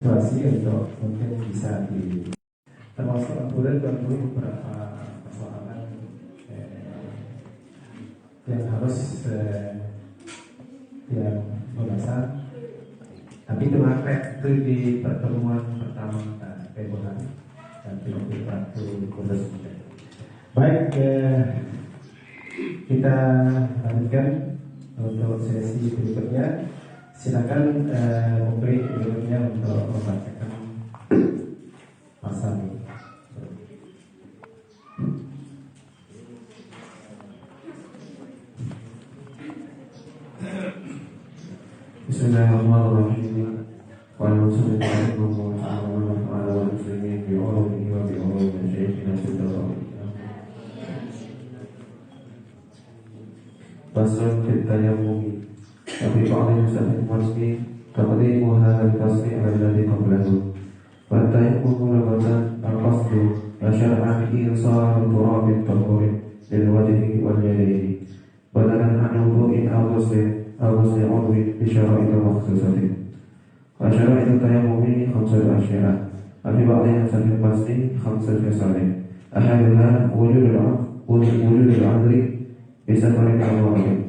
situasi untuk mungkin bisa termasuk kemudian beberapa persoalan yang harus yang pembahasan, tapi itu ngakret itu di pertemuan pertama Februari dan di waktu khusus. Baik, kita lanjutkan untuk sesi berikutnya. Silakan memberi berikutnya untuk membacakan pasal ini. Bismillahirrahmanirrahim. Wa sallallahu ala muslimin bi ulumihi wa bi ulumi syekhina sallallahu. Faslun fi tayammum. Tapi ba'da musafir masni taqdimu hadha al-fasli ala alladhi qablahu. Wa tayammum lamatan al-qasdu wa syar'an insar turab at-tahur lil wajhi wal yadayni. Badalan an wudu'in aw ghuslin aw ghusli 'udwin bi syara'it makhsusatin. Wa syara'it tayammumi khamsatu asya'a. Fi ba'da musafir masni khamsatu khisalin. Ahaduha wujudul 'adli bi safarin aw wahid.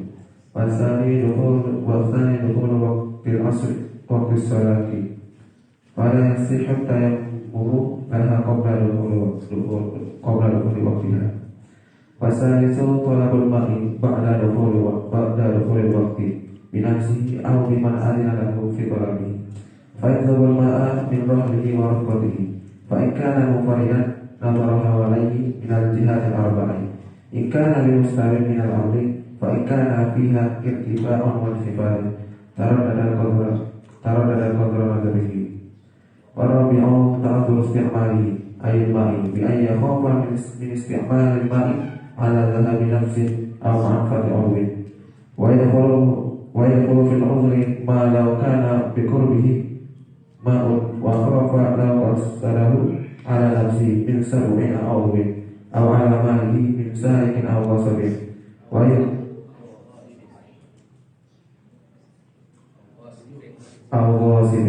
Wasani dukhul waqtil asr waqti salati. Fala yasihhu tayammum laha qabla dukhuli waqtiha. Wasalisu talabul ma'i ba'da dukhuli waqti binafsihi aw biman adina lahu fi talabihi. Fa yathlubul ma'a min rahlihi wa rukbatihi. Fa in kana munfaridan nadhara hawalaihi min al-jihati al-arba'i. In kana bimustabin min al-ardi فإن كان فيها ارتفاع وانخفاض تردد القدر نظره. والرابع تعذر استعماله أي الماء بأن يخاف من استعمال الماء على ذهاب نفس أو منفعة عضو. ويدخل في العذر ما لو كان بقربه ماء وخاف لو أكثره على نفسه من سبع عضو أو على ماله من سالك أو غصب. أو غاصب.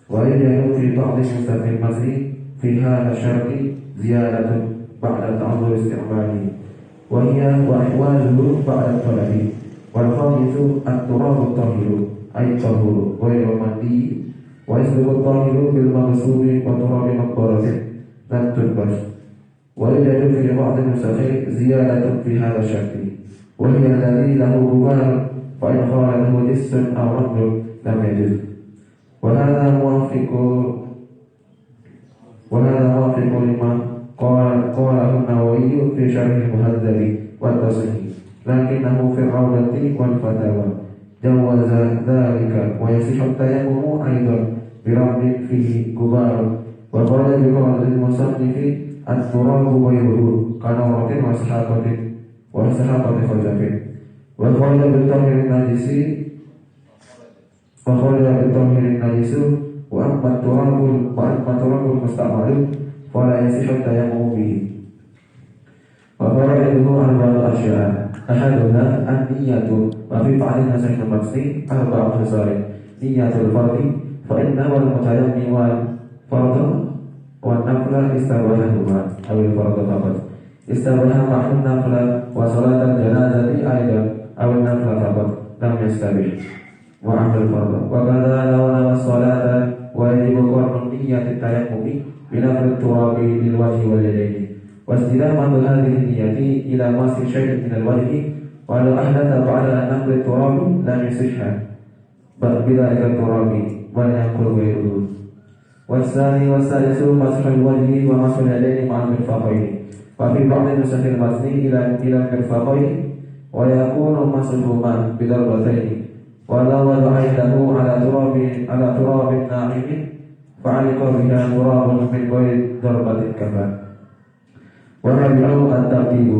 ويجعل في بعض مستثنى المسري في هذا الشرط زيادة بعد تعذر استعماله وهي وأحواله بعد الطلب. والخامس التراب الطاهر أي الطهور غير المندي. ويسبق الطاهر بالمغصوب وتراب مقبرة لم تلبس. ويوجد في بعض النسخ زيادة في هذا الشرط وهي الذي له غبار فإن خالته جس أو رمل لم يجوز. وهذا موافق لما قاله النووي في شرح المهذب والتصحيح، لكنه في الروضة والفتاوى جوز ذلك. ويصح التيمم أيضا برمل فيه غبار. وخرج بقول المصنف التراب غيره كنورة وسحاقة خزف. وخرج بالطهر النجس النجس وأما التراب المستعمل فلا يصح التيمم به. وفرائضه أربعة أشياء. أحدها النية. وفي بعض النسخ المسني 4 خصال. نية الفرض فإنه المتيمم والفرض والنفل استباحهما أو الفرض فقط. استباح معه النفل وصلاة الجنازة أيضا أو النفل فقط لم يستبح وعند الفرض. وكذا لو نوى الصلاة ويجب قرن نية التيمم بنفل التراب للوجه واليدين واستلامة هذه النية إلى مس شيء من الوجه. ولو أحدث بعد نفل التراب لم يصح بذلك التراب بل ينقل غيره. والثاني والثالث مسح الوجه ومسح اليدين مع المرفقين. وفي بعض نسخ المسني إلى المرفقين ويكون مسحهما بضربتين. ولو وضع يده على تراب ناعم فعلق بها تراب من غير ضربة كفى. ورابعه الترتيب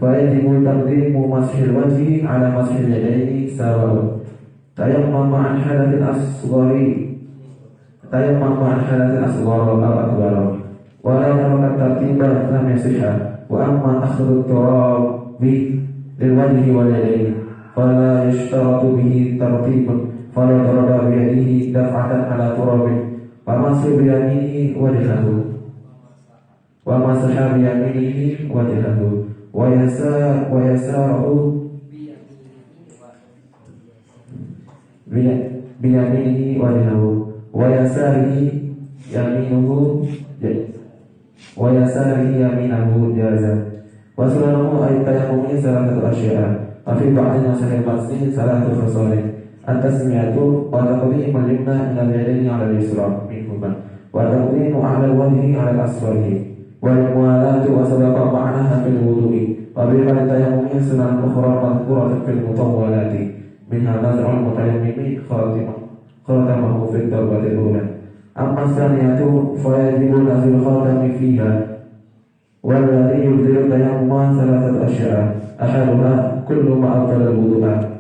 فيجب تقديم مسح الوجه على مسح اليدين سواء. تيمم عن حدث أصغر أو أكبر ولا ترك الترتيب لم يصح. وأما أخذ التراب للوجه واليدين فلا يشترط به ترتيب. فلا ضرب بيده دفعة على تراب ومسح بيمينه وجهه ومسح بيمينه وجهه ويساره بيمينه وجهه ويساره يمينه جازا وسننه أي تيمم ثلاثة أشياء وفي بعض نسخ المسح ثلاث خصال التسمية وتقديم اليمنى من اليدين على اليسرى منهما وتقديم أعلى الوجه على الأسفل والموالاة وسبق معناها في الوضوء وبما التيمم سنن أخرى مذكورة في المطولات منها نزع المتيمم خاتمه في الضربة الأولى أما الثانية فيجب نزع الخاتم فيها والذي يبدل التيمم ثلاثة أشياء أحدها كل ما أبطل الوضوء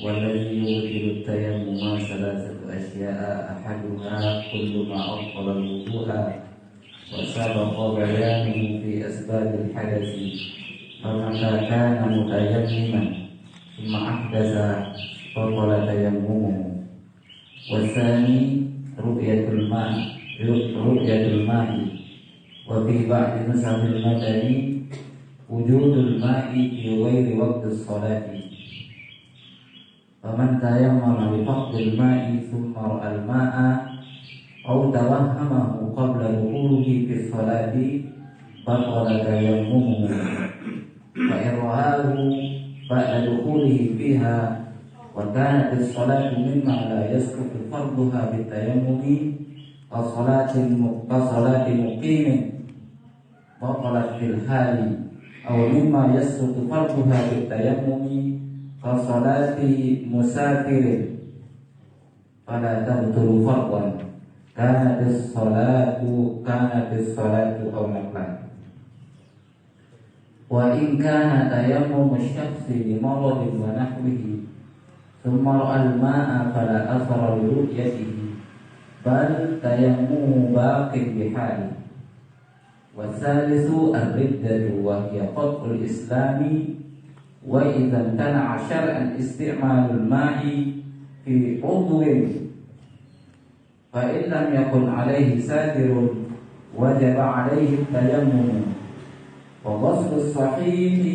والذي يوجب التيمم ثلاثة أشياء أحدها كل ما أبطل الوضوء وسبق بيانه في أسباب الحدث فمتى كان متيمما ثم أحدث بطل تيممه والثاني رؤية الماء وفي بعض نسخ المتن وجود الماء في غير وقت الصلاة فمن تيمم بفقد الماء ثم رأى الماء أو توهمه قبل دخوله في الصلاة بطل تيممه فإن رآه بعد دخوله فيها وكانت الصلاة مما لا يسقط فرضها بالتيمم كصلاة مقيم بطلت في الحال أو مما يسقط فرضها بالتيمم كصلاة مسافر فلا تبطل فرضا كانت الصلاة أو نقلا وإن كان تيمم الشخص لمرض ونحوه ثم رأى الماء فلا أثر لرؤيته بل تيممه باق بحاله والثالث الردة وهي قطع الإسلام وإذا امتنع شرعا استعمال الماء في عضو فإن لم يكن عليه ساتر وجب عليه التيمم وغسل الصحيح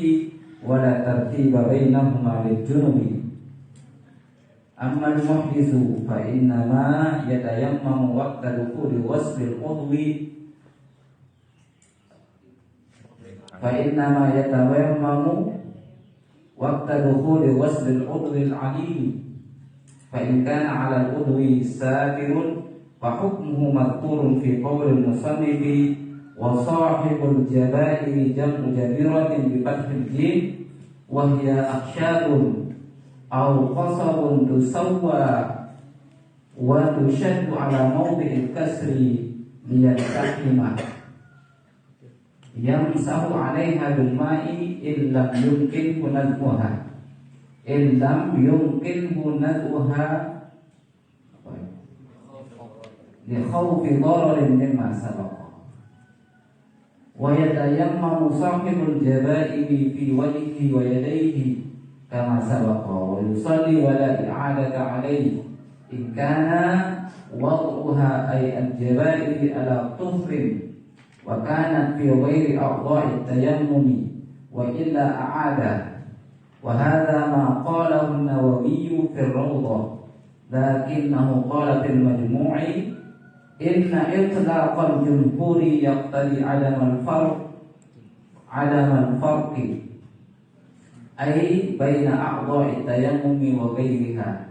ولا ترتيب بينهما للجنب أما المحدث فإنما يتيمم وقت دخول غسل العضو وقت دخول غسل العضو العليل فإن كان على العضو ساتر فحكمه مذكور في قول المصنف وصاحب الجبائر جمع جبيرة بفتح الجيم وهي أخشاب أو قصب تسوى وتشد على موضع الكسر ليلتحم يمسح عليها بالماء إن لم يمكنه نزعها لخوف ضرر مما سبق ويتيمم صاحب الجبائر في وجهه ويديه كما سبق ويصلي ولا إعادة عليه إن كان وضعها أي الجبائر على طهر وكانت في غير أعضاء التيمم وإلا أعاد وهذا ما قاله النووي في الروضة لكنه قال في المجموع إن إطلاق الجمهور يقتضي عدم الفرق أي بين أعضاء التيمم وغيرها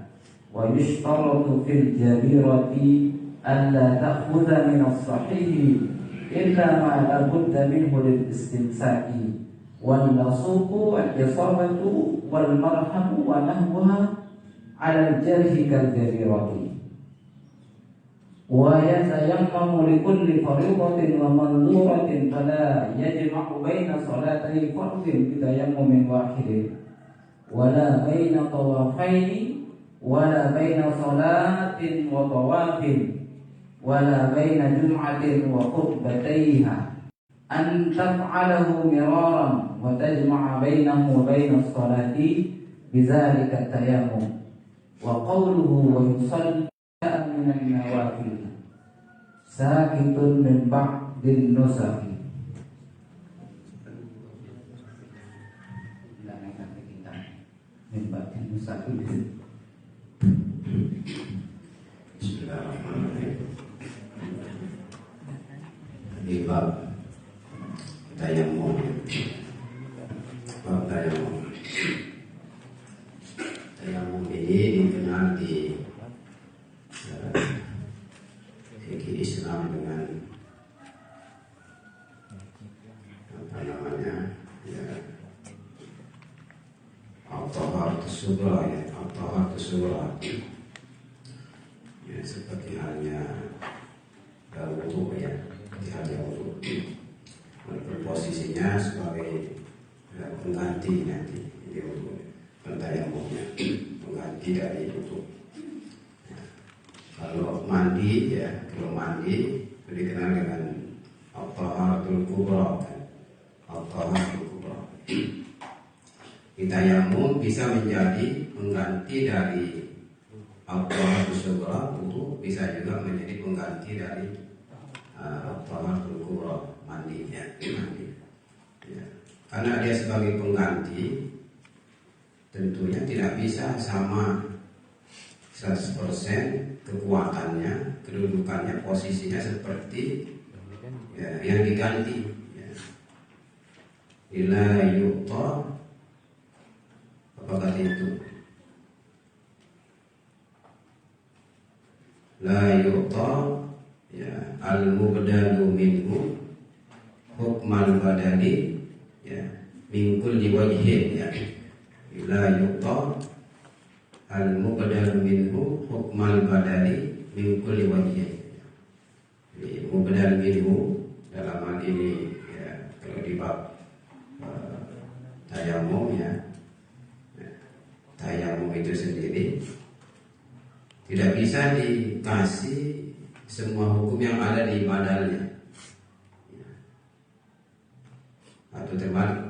ويشترط في الجبيرة ألا تأخذ من الصحيح إلا ما لا بد منه للاستمساك واللصوق والإصابة والمرهم ونحوها على الجرح كالجبيرة wa yatayammamu likulli fariidatin wa manzuratin fala yajma'u baina salatay fardhin bitayammumin wahidin wala baina tawafaini wala baina salatin wa tawafin wala baina jum'atin wa khutbatayha an taf'alahu miraran wa tajma'a bainahu wa baina as-salati bidzalika tayammum wa qawluhu wa yusalli min an-nawafil sakitun min ba'din nusafi. Min ba'din nusafi. Bismillahirrahmanirrahim. Di bab tayammum. Bab tayammum. Tayammum ini dikenal di fikih Islam dengan apa namanya, ya, al-taharatu sughra, ya, al-taharatu sughra. Ya, seperti halnya wudu, ya, seperti halnya wudu. Walaupun posisinya sebagai pengganti nanti di wudu, tayammumnya pengganti dari wudu. Kalau mandi, ya, kalau mandi itu dikenal dengan al-taharatul kubra, al-taharatul kubra. Tayammum bisa menjadi pengganti dari al-taharatul sughra, wudu, bisa juga menjadi pengganti dari al-taharatul kubra, mandi, ya, mandi. Ya. Karena dia sebagai pengganti, tentunya tidak bisa sama 100% kekuatannya, kedudukannya, posisinya seperti, ya, yang diganti, ya. Ila yu'ta, apa kata itu? La yu'ta, ya, al-mubdalu minhu hukmal badali, ya, min kulli wajhin, ya. Ila yu'ta al-mubdal minhu hukmal badali min kulli wajhin. Mubdal minhu dalam hal ini, ya, kalau di bab tayammum, ya, tayammum itu sendiri tidak bisa dikasih semua hukum yang ada di badalnya, ya. Atau terbalik,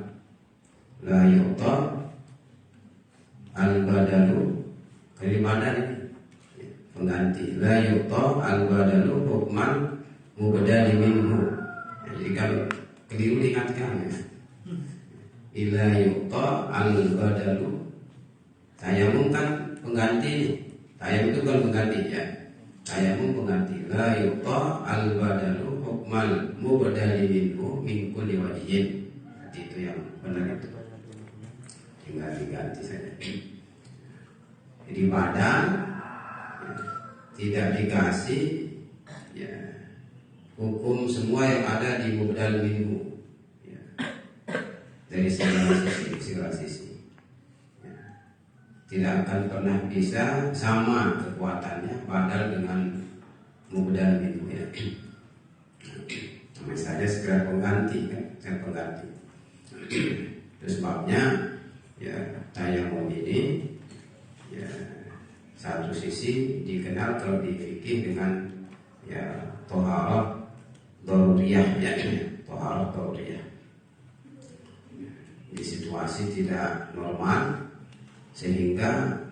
la yu'ta al-badalu, kalimat ini, ya, pengganti, la yu'ta al-badalu hukman mubdali minhu. Jadi kalau keliru diingatkan, ya. Ila yu'ta al-badalu, tayammum kan pengganti, tayammum itu kan pengganti, ya, tayammum pengganti. La yu'ta al-badalu hukmal mubdali minhu min kulli wajhin. Itu yang benar itu, tinggal diganti saja. Jadi badan, ya, tidak dikasih, ya, hukum semua yang ada di mubdal minhu, ya, dari segala sisi, ya. Tidak akan pernah bisa sama kekuatannya badal dengan mubdal minhu, ya. Misalnya segera pengganti, kan, segera pengganti. Itu sebabnya, ya, tayammum ini, ya, satu sisi dikenal kalau di fikih dengan, ya, thaharah daruriyah, ya, thaharah daruriyah. Di situasi tidak normal sehingga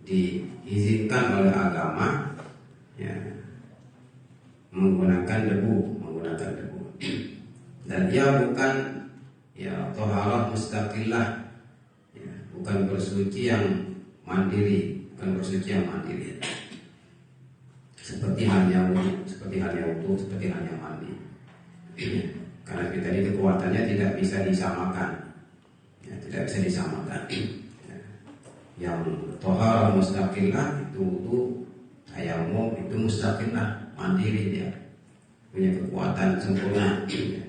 diizinkan oleh agama, ya, menggunakan debu, dan dia bukan, ya, thaharah mustaqillah, ya, bukan bersuci yang mandiri, seperti halnya wudu, seperti halnya mandi, ya. Karena kita ini kekuatannya tidak bisa disamakan, ya, tidak bisa disamakan, ya. Yang thaharah mustaqillah itu wudu, tayammum itu mustaqillah, mandiri, dia punya kekuatan sempurna, ya.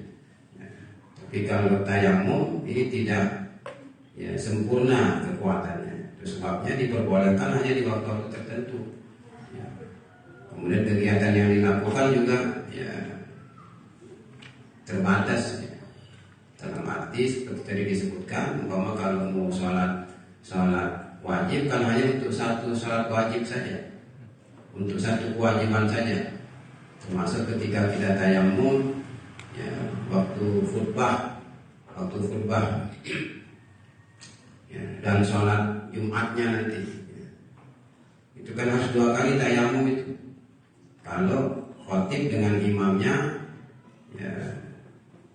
Tapi kalau tayammum ini tidak, ya, sempurna kekuatannya. Itu sebabnya diperbolehkan hanya di waktu-waktu tertentu, ya. Kemudian kegiatan yang dilakukan juga ya terbatas ya. Dalam arti seperti tadi disebutkan, umpama kalau mau sholat wajib kan hanya untuk satu sholat wajib saja, untuk satu kewajiban saja, termasuk ketika kita tayamum ya, waktu khutbah ya, dan sholat Jumatnya nanti ya. Itu kan harus 2 kali tayamum itu. Kalau khotib dengan imamnya ya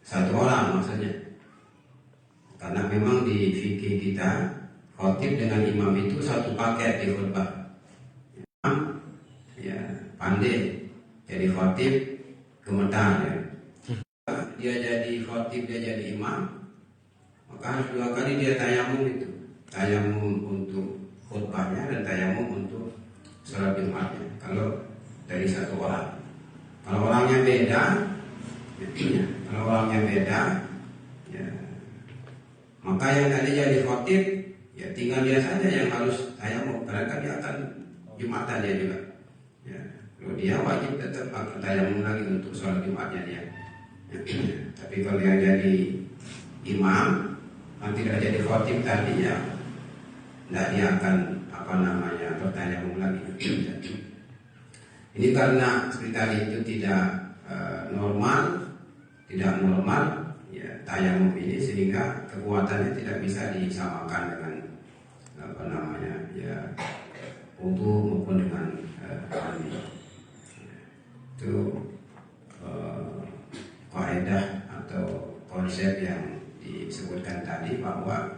1 orang maksudnya, karena memang di fikih kita khotib dengan imam itu satu paket di khutbah. Imam ya pandai jadi khotib gemetar ya. Dia jadi khotib, dia jadi imam, maka harus 2 kali dia tayamum itu. Tayamum untuk khutbahnya dan tayamum untuk sholat Jumatnya. Kalau dari 1 orang. Kalau orangnya beda, ya, maka yang tadi jadi khotib, ya tinggal dia saja yang harus tayamum, karena kan dia akan Jumatan dia juga. Ya, kalau dia wajib tetap akan tayamum lagi untuk sholat Jumatnya dia. Ya, tapi kalau yang jadi imam, yang tidak jadi khotib tadi ya, tidak dia akan bertayamum lagi. Ini karena seperti tadi itu tidak normal, ya tayamum ini, sehingga kekuatannya tidak bisa disamakan dengan ya wudu maupun dengan mandi. Itu kaidah atau konsep yang disebutkan tadi, bahwa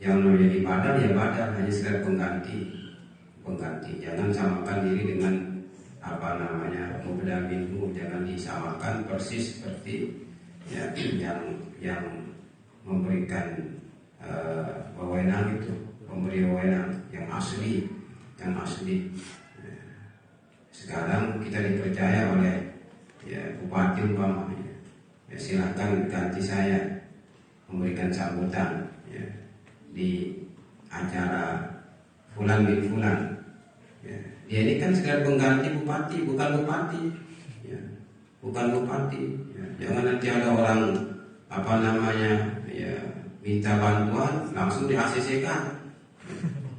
yang namanya ibadah ya ibadah, hanya sekedar pengganti. Jangan samakan diri dengan mubdal minhu, jangan disamakan persis seperti ya, yang memberikan wewenang itu, pemberi wewenang yang asli. Sekarang kita dipercaya oleh ya bupati umpamanya, ya silakan ganti saya memberikan sambutan ya, di acara fulan bin fulan. Ya, dia ini kan sekedar pengganti bupati, bukan bupati. Ya, bukan bupati. Ya, jangan nanti ada orang ya minta bantuan langsung di ACC-kan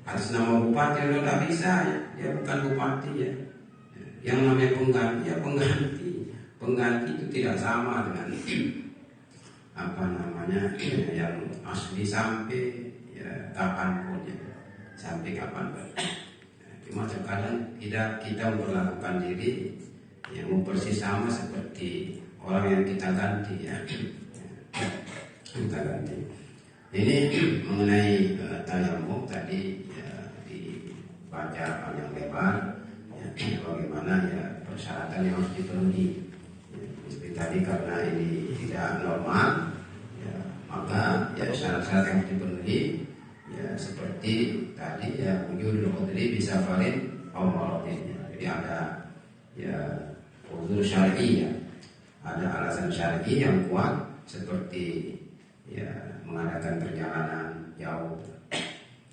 atas nama bupati, tidak bisa ya. Dia bukan bupati ya. Yang namanya pengganti ya pengganti itu tidak sama dengan yang asli sampai ya kapanpun ya, sampai kapanpun. Cuma terkadang kita memperlakukan diri yang persis sama seperti orang yang kita ganti ya. Kita ganti. Ini mengenai tayamum tadi ya, dibaca panjang lebar ya, bagaimana ya persyaratan yang harus dipenuhi. Ya, seperti tadi karena ini tidak normal ya, maka ya syarat-syarat yang harus dipenuhi ya seperti tadi ya wujudul udhri bisa farid au maradin. Jadi ada ya uzur syar'i ya, ada alasan syar'i yang kuat seperti ya mengadakan perjalanan jauh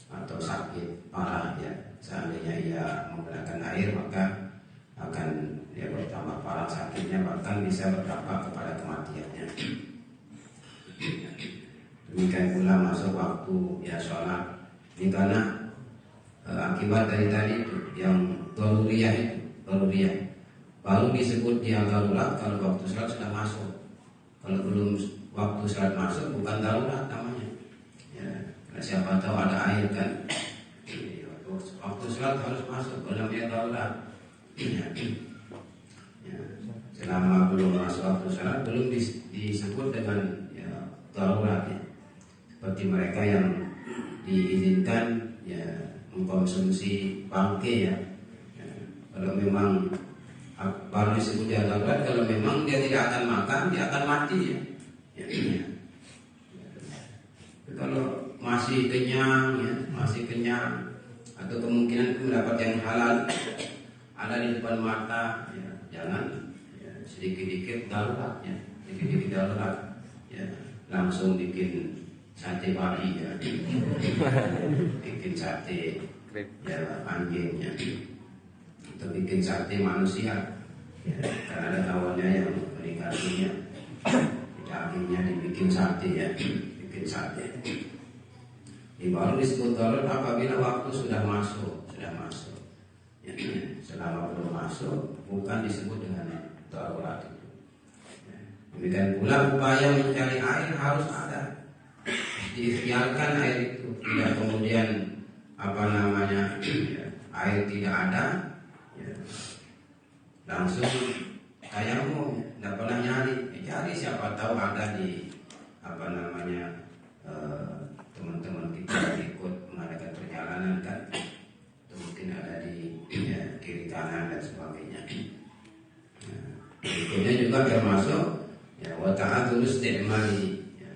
atau sakit parah ya, seandainya ia menggunakan air maka akan ya bertambah parah sakitnya, bahkan bisa berdampak kepada kematiannya. Demikian pula masuk waktu ya sholat, ini karena akibat dari tadi itu yang daruriyah itu, baru disebut dia darurat kalau waktu sholat sudah masuk. Kalau belum waktu sholat masuk bukan darurat namanya ya, karena siapa tahu ada air kan, waktu sholat harus masuk, kalau namanya darurat ya. Selama belum masuk waktu sholat belum disebut dengan ya, darurat ya. Seperti mereka yang diizinkan ya mengkonsumsi bangke ya. Kalau memang baru disebut dia darurat, kalau memang dia tidak akan makan, dia akan mati ya. Kalau masih kenyang ya, atau kemungkinan itu mendapat yang halal ada di depan mata ya, jangan ya, sedikit-sedikit darurat ya, ya, langsung bikin sate babi ya, bikin sate ya anjing ya, itu atau bikin sate manusia, ya, karena ada kawannya yang meninggalnya dagingnya dibikin sate, ya, bikin sate. Baru disebut darurat apabila waktu sudah masuk. Ya, selama belum masuk bukan disebut dengan darurat itu. Ya, demikian pula upaya mencari air harus ada. Diikhtiarkan air itu, tidak kemudian ya, air tidak ada, ya, langsung tayamum, tidak pernah nyari. Cari siapa tahu ada di teman-teman kita yang ikut mengadakan perjalanan kan, atau mungkin ada di kiri kanan dan sebagainya. Berikutnya juga termasuk ya wa ta'atul istimali, ya.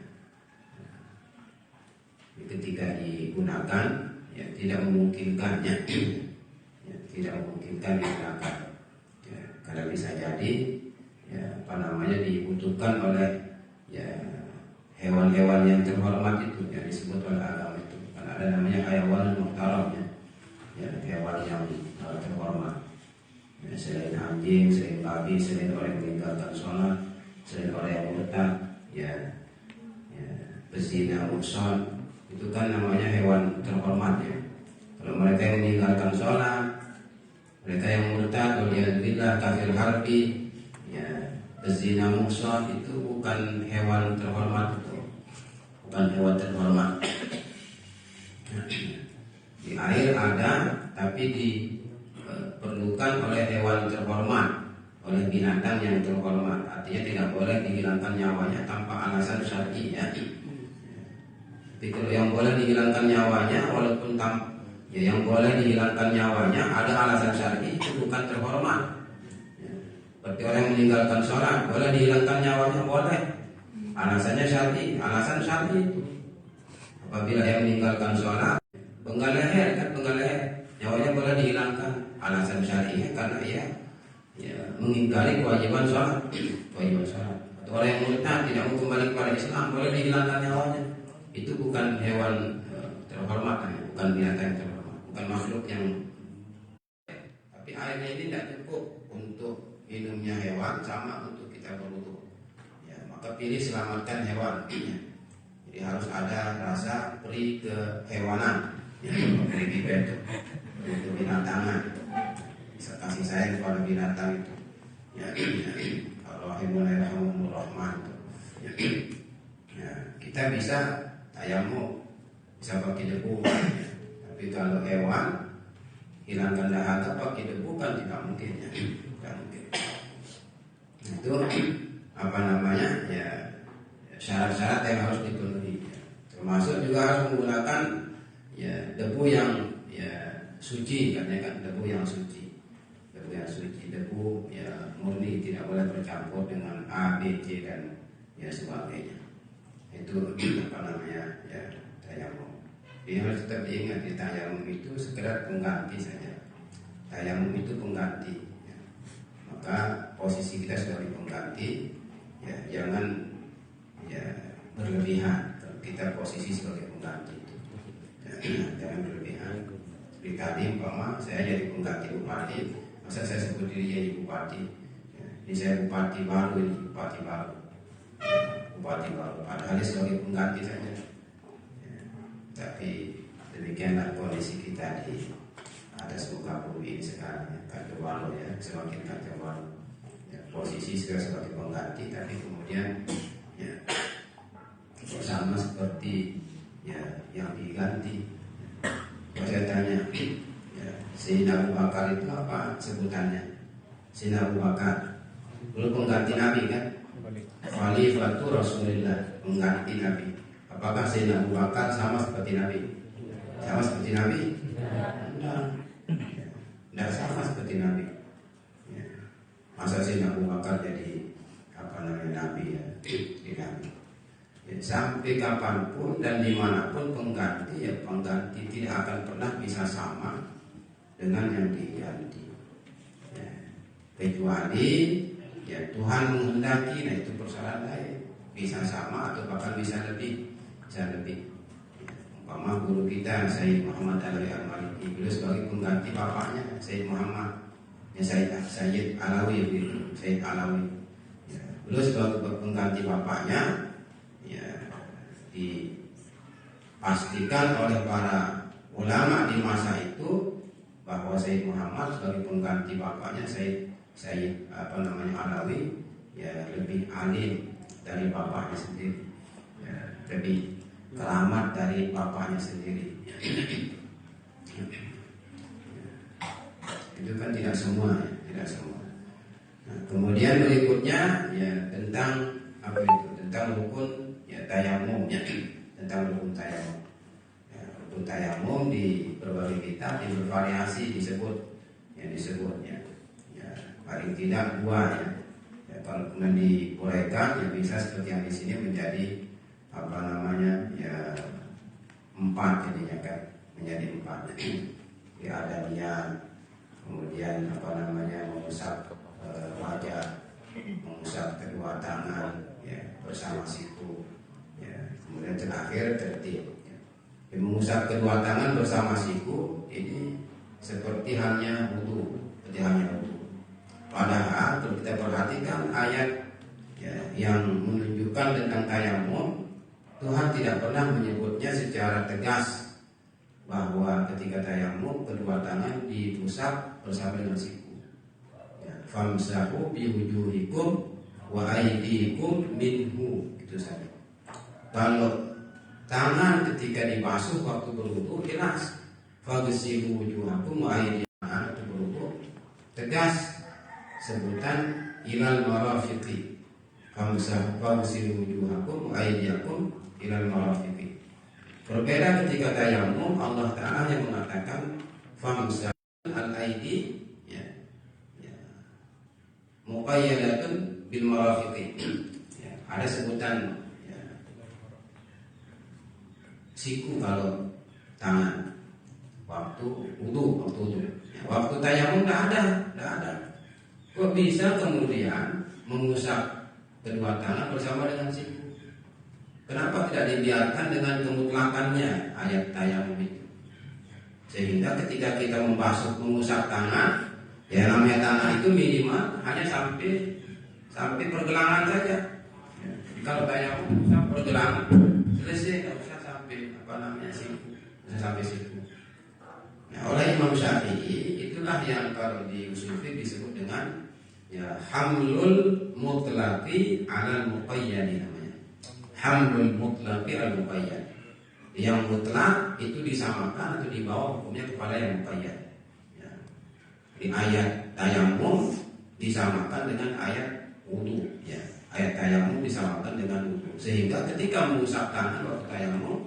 Ketika digunakan ya tidak memungkinkannya, ya, tidak memungkinkan digunakan, ya, karena bisa jadi ya dibutuhkan oleh ya hewan-hewan yang terhormat itu yang disebut oleh agama itu, karena ada namanya hayawan muhtaram, ya, hewan yang terhormat, ya, selain anjing, selain babi, selain orang yang meninggalkan sholat, selain orang yang murtad, ya, bezina, muhson, itu kan namanya hewan terhormat, ya. Kalau mereka yang meninggalkan sholat, mereka yang murtad, waliyadzubillah, kafir harbi, ya, bezina, muhson, itu bukan hewan terhormat, itu bukan hewan terhormat. Di air ada, tapi diperlukan oleh hewan terhormat, oleh binatang yang terhormat. Artinya tidak boleh dihilangkan nyawanya tanpa alasan syar'i, ya. Tapi kalau yang boleh dihilangkan nyawanya walaupun yang boleh dihilangkan nyawanya ada alasan syar'i, itu bukan terhormat. Ya. Seperti orang yang meninggalkan sholat, boleh dihilangkan nyawanya, boleh. Alasannya syar'i, alasan syar'i itu. Apabila yang meninggalkan sholat, penggal leher, nyawanya boleh dihilangkan, alasan syar'inya karena ia mengingkari kewajiban sholat. Atau orang yang murtad tidak mau kembali kepada Islam, boleh dihilangkan nyawanya. Itu bukan hewan terhormat, bukan binatang yang terhormat, bukan makhluk yang. Tapi airnya ini tidak cukup untuk minumnya hewan, sama untuk kita berwudu. Ya, maka pilih selamatkan hewan. Jadi harus ada rasa peri kehewanan, ya, peri itu binatangan, bisa kasih sayang kepada binatang itu. Ya, Rahimul Rahman. Ya, kita bisa tayamum, bisa pakai debu, ya. Tapi kalau hewan hilangkan dahaga pakai debu kan tidak mungkin, ya. Tidak mungkin. Itu ya syarat-syarat yang harus dipenuhi, ya. Termasuk juga harus menggunakan ya debu yang suci, katanya kan debu yang suci, debu ya murni, tidak boleh bercampur dengan A, B, C dan ya sebagainya. Itu ya tayamum. Ini harus tetap diingat, di tayamum itu sekedar pengganti saja. Tayamum itu pengganti, ya. Maka posisi kita sebagai pengganti, ya jangan ya berlebihan. Kalau kita posisi sebagai pengganti itu, ya, jangan berlebihan. Seperti tadi saya jadi pengganti bupati, masa saya sebut diri jadi bupati, ya, ini saya bupati baru, padahal sebagai pengganti saja, ya. Tapi demikianlah kondisi kita di atas muka bumi ini sekarang, ya. Kacau balau, ya, semakin kacau balau, ya, posisi sebagai pengganti, tapi kemudian ya sama seperti ya yang diganti. Kalau saya tanya, ya, Sayyidina Abu Bakar itu apa sebutannya? Sayyidina Abu Bakar dulu pengganti Nabi kan? Khalifatu Rasulullah, pengganti Nabi. Apakah Sayyidina Abu Bakar sama seperti Nabi? Sama seperti Nabi? Tidak sama seperti Nabi, ya. Masa Sayyidina Abu Bakar jadi Nabi, ya? Tidak. Ya, sampai kapanpun dan dimanapun pengganti tidak akan pernah bisa sama dengan yang diganti, ya. Kecuali ya Tuhan menghendaki, nah itu persoalan lain, bisa sama atau bahkan bisa lebih. Umpama guru kita Sayyid Muhammad Al-Maliki, beliau sebagai pengganti bapaknya Sayyid Muhammad, ya Sayyid Alawi gitu, Sayyid Alawi. Ya, beliau sebagai pengganti bapaknya, ya dipastikan oleh para ulama di masa itu bahwa Sayyid Muhammad sebagai pengganti bapaknya Sayyid Alawi, ya lebih alim dari bapaknya sendiri, ya, lebih keramat dari bapaknya sendiri. Itu kan tidak semua, ya, tidak semua. Nah, kemudian berikutnya ya tentang apa itu? Tentang rukun ya tayamum, ya, tentang rukun tayamum. Ya, rukun tayamum di berbagai kitab yang bervariasi disebut ya. Ya, paling tidak 2 ya. Ya, kalau kemudian diuraikan ya bisa seperti yang di sini menjadi apa namanya ya 4 jadinya kan, menjadi 4. Ya ada niat, kemudian apa namanya mengusap wajah, mengusap kedua tangan ya bersama siku, ya kemudian terakhir tertib. Ya. Mengusap kedua tangan bersama siku ini seperti halnya wudu, padahal kalau kita perhatikan ayat ya, yang menunjukkan tentang tayamum, Tuhan tidak pernah menyebutnya secara tegas bahwa ketika tayamum kedua tangan diusap bersama dengan siku. Ya, famsahu biwujuhikum wa aydikum minhu, gitu saja. Kalau tangan ketika dibasuh waktu berwudu jelas, faghsilu wujuhakum wa aydikum waktu berwudu tegas sebutan ilal marafiqi. Famsahu wujuhakum wa aydikum ilal marafiqi. Berbeda ketika tayamum, Allah Ta'ala yang mengatakan famsah al-aidi ya, ya, muqayyadatun bil marafiqi. Ya, ada sebutan ya, siku kalau tangan waktu wudu. Ya, waktu tayamum tidak ada. Kok bisa kemudian mengusap kedua tangan bersama dengan siku? Kenapa tidak dibiarkan dengan kemutlakannya ayat tayamum itu? Sehingga ketika kita mengusap tangan, ya namanya tangan itu minimal hanya sampai pergelangan saja. Ya, kalau tayamum sampai pergelangan selesai, tidak usah sampai apa namanya siku, bisa sampai siku. Nah, oleh Imam Syafi'i itulah yang kalau di usul fiqh disebut dengan ya hamlul mutlaqi 'alal muqayyad namanya. Hamlul mutlaqi 'alal muqayyad. Yang mutlak itu disamakan atau dibawa hukumnya kepada yang muqayyad. Ya. Di ayat tayamum disamakan dengan ayat wudu, ya. Ayat tayamum disamakan dengan wudu. Sehingga ketika mengusap tangan waktu tayamum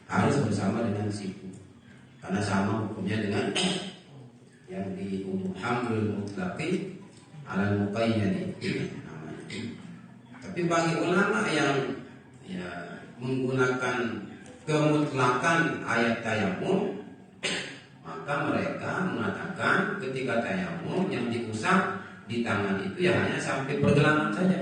harus bersama dengan siku. Karena sama hukumnya dengan yang di wudu. Hamlul mutlaqi 'alal muqayyad. Tapi bagi ulama yang ya menggunakan kemutlakan ayat tayamum, maka mereka mengatakan ketika tayamum yang diusap di tangan itu ya hanya sampai pergelangan saja.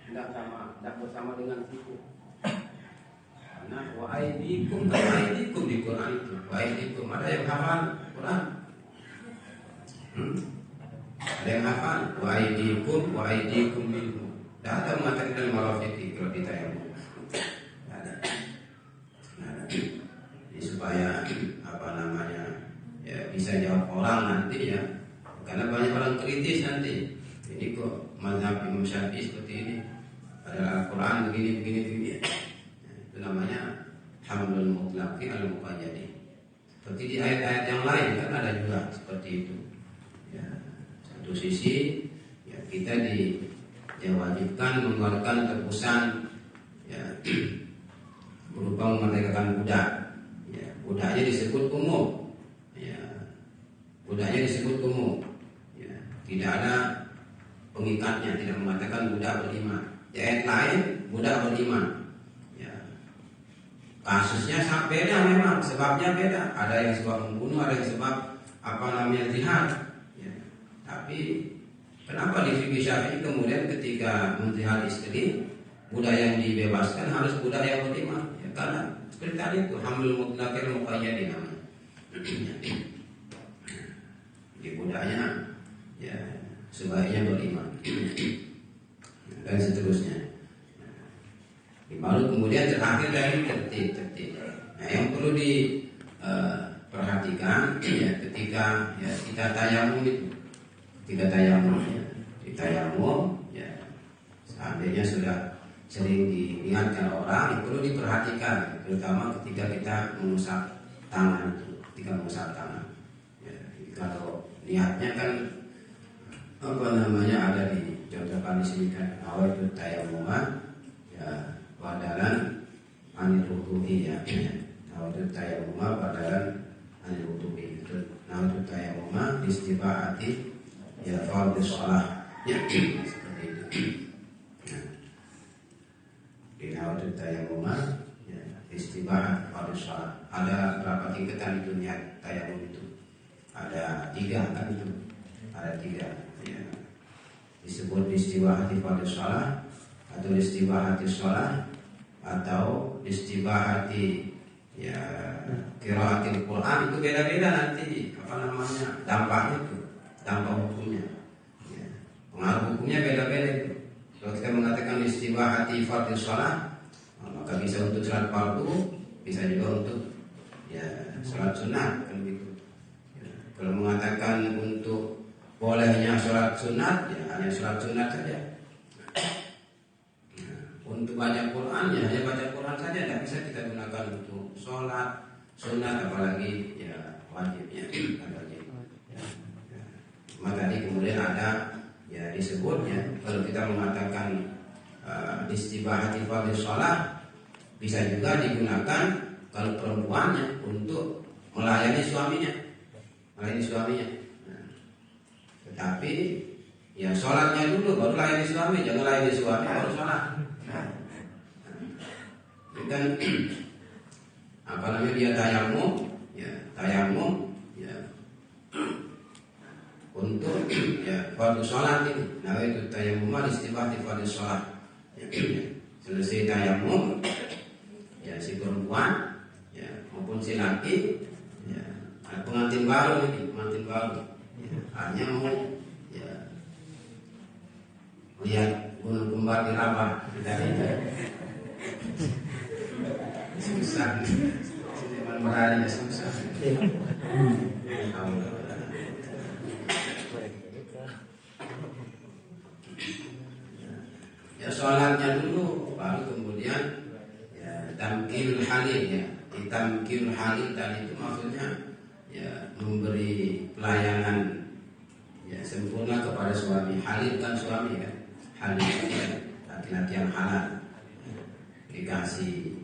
Tidak bersama dengan siku. Karena wa aydikum di Quran itu. Wa aydikum ada yang hafal Quran? Ada yang hafal wa aydikum minhu. Tidak ada mengatakan dalam marafiqi kalau ditayamum. Ada. Jadi supaya apa namanya ya bisa jawab orang nanti ya. Karena banyak orang kritis nanti. Ini kok mazhab Imam Syafi'i seperti ini. Padahal Al-Quran begini. Itu namanya hamlul mutlaqi al-muqayyadi. Seperti di ayat-ayat yang lain kan ada juga seperti itu. Ya, satu sisi ya kita diwajibkan mengeluarkan tebusan ya berupa memerdekakan budak. Ya, budaknya disebut umum. Ya, budaknya disebut umum. Ya, tidak ada pengikatnya, tidak mengatakan budak beriman. Di ayat lain budak beriman. Ya, kasusnya beda memang, sebabnya beda. Ada yang sebab membunuh, ada yang sebab apa namanya jihad. Ya, tapi kenapa di fikih Syafi'i kemudian ketika menjihad istri, budak yang dibebaskan harus budak yang beriman? Ya, karena seperti tadi itu hamil mutlakil muqayyadin namanya. Di budaknya ya sebaiknya beriman dan seterusnya. Baru kemudian terakhir dari tertib. Nah, yang perlu diperhatikan ya ketika ya kita tayamum itu, ketika tayamum ya, di tayamum ya seandainya sudah sering diingatkan orang, perlu diperhatikan, terutama ketika kita mengusap tangan itu, ketika mengusap tangan. Ya, kalau niatnya kan ada dicontohkan di sini kan awal itu tayamum ya badalan anil wudu'i ya. Awal itu tayamum badalan anil wudu'i. Awal itu tayamum istibahati ya fardhu shalah ya seperti itu. Di awal itu tayamum ya istibahat fardhu shalah. Ada berapa tingkatan itu niat tayamum itu? Ada 3 kan itu. Ada 3 ya. Disebut istibahati fardhu shalah atau istibahati shalah atau istibahati ya qiraatil Quran, itu beda-beda nanti dampaknya itu, dampak hukumnya ya. Pengaruh hukumnya beda-beda itu. Kalau kita mengatakan istibahati fardhu shalah, maka bisa untuk salat fardu, bisa juga untuk ya salat sunat kan gitu ya. Kalau mengatakan untuk bolehnya sholat sunat, ya hanya sholat sunat saja. Untuk baca Quran, ya hanya baca Quran saja, tidak bisa kita gunakan untuk sholat sunat, apalagi ya wajibnya. Maka tadi kemudian ada ya disebutnya kalau kita mengatakan istibahati fardhu shalah, bisa juga digunakan kalau perempuannya untuk melayani suaminya. Tetapi ya sholatnya dulu baru layani suami, jangan layani suami baru sholat. Dan dia tayamum ya untuk ya fardhu sholat ini. Nah itu tayamum istibahati fardhu sholat. Selesai tayamum ya si perempuan ya maupun si laki ya pengantin baru hanya mau ya lihat gunung kembar di Rabah susah cuma berani susah ya sholatnya dulu baru kemudian ya tamkil halil ya. Tamkil halil tadi itu maksudnya ya memberi pelayanan ya sempurna kepada suami. Halil kan suami kan, halil ya, laki-laki yang halal dikasih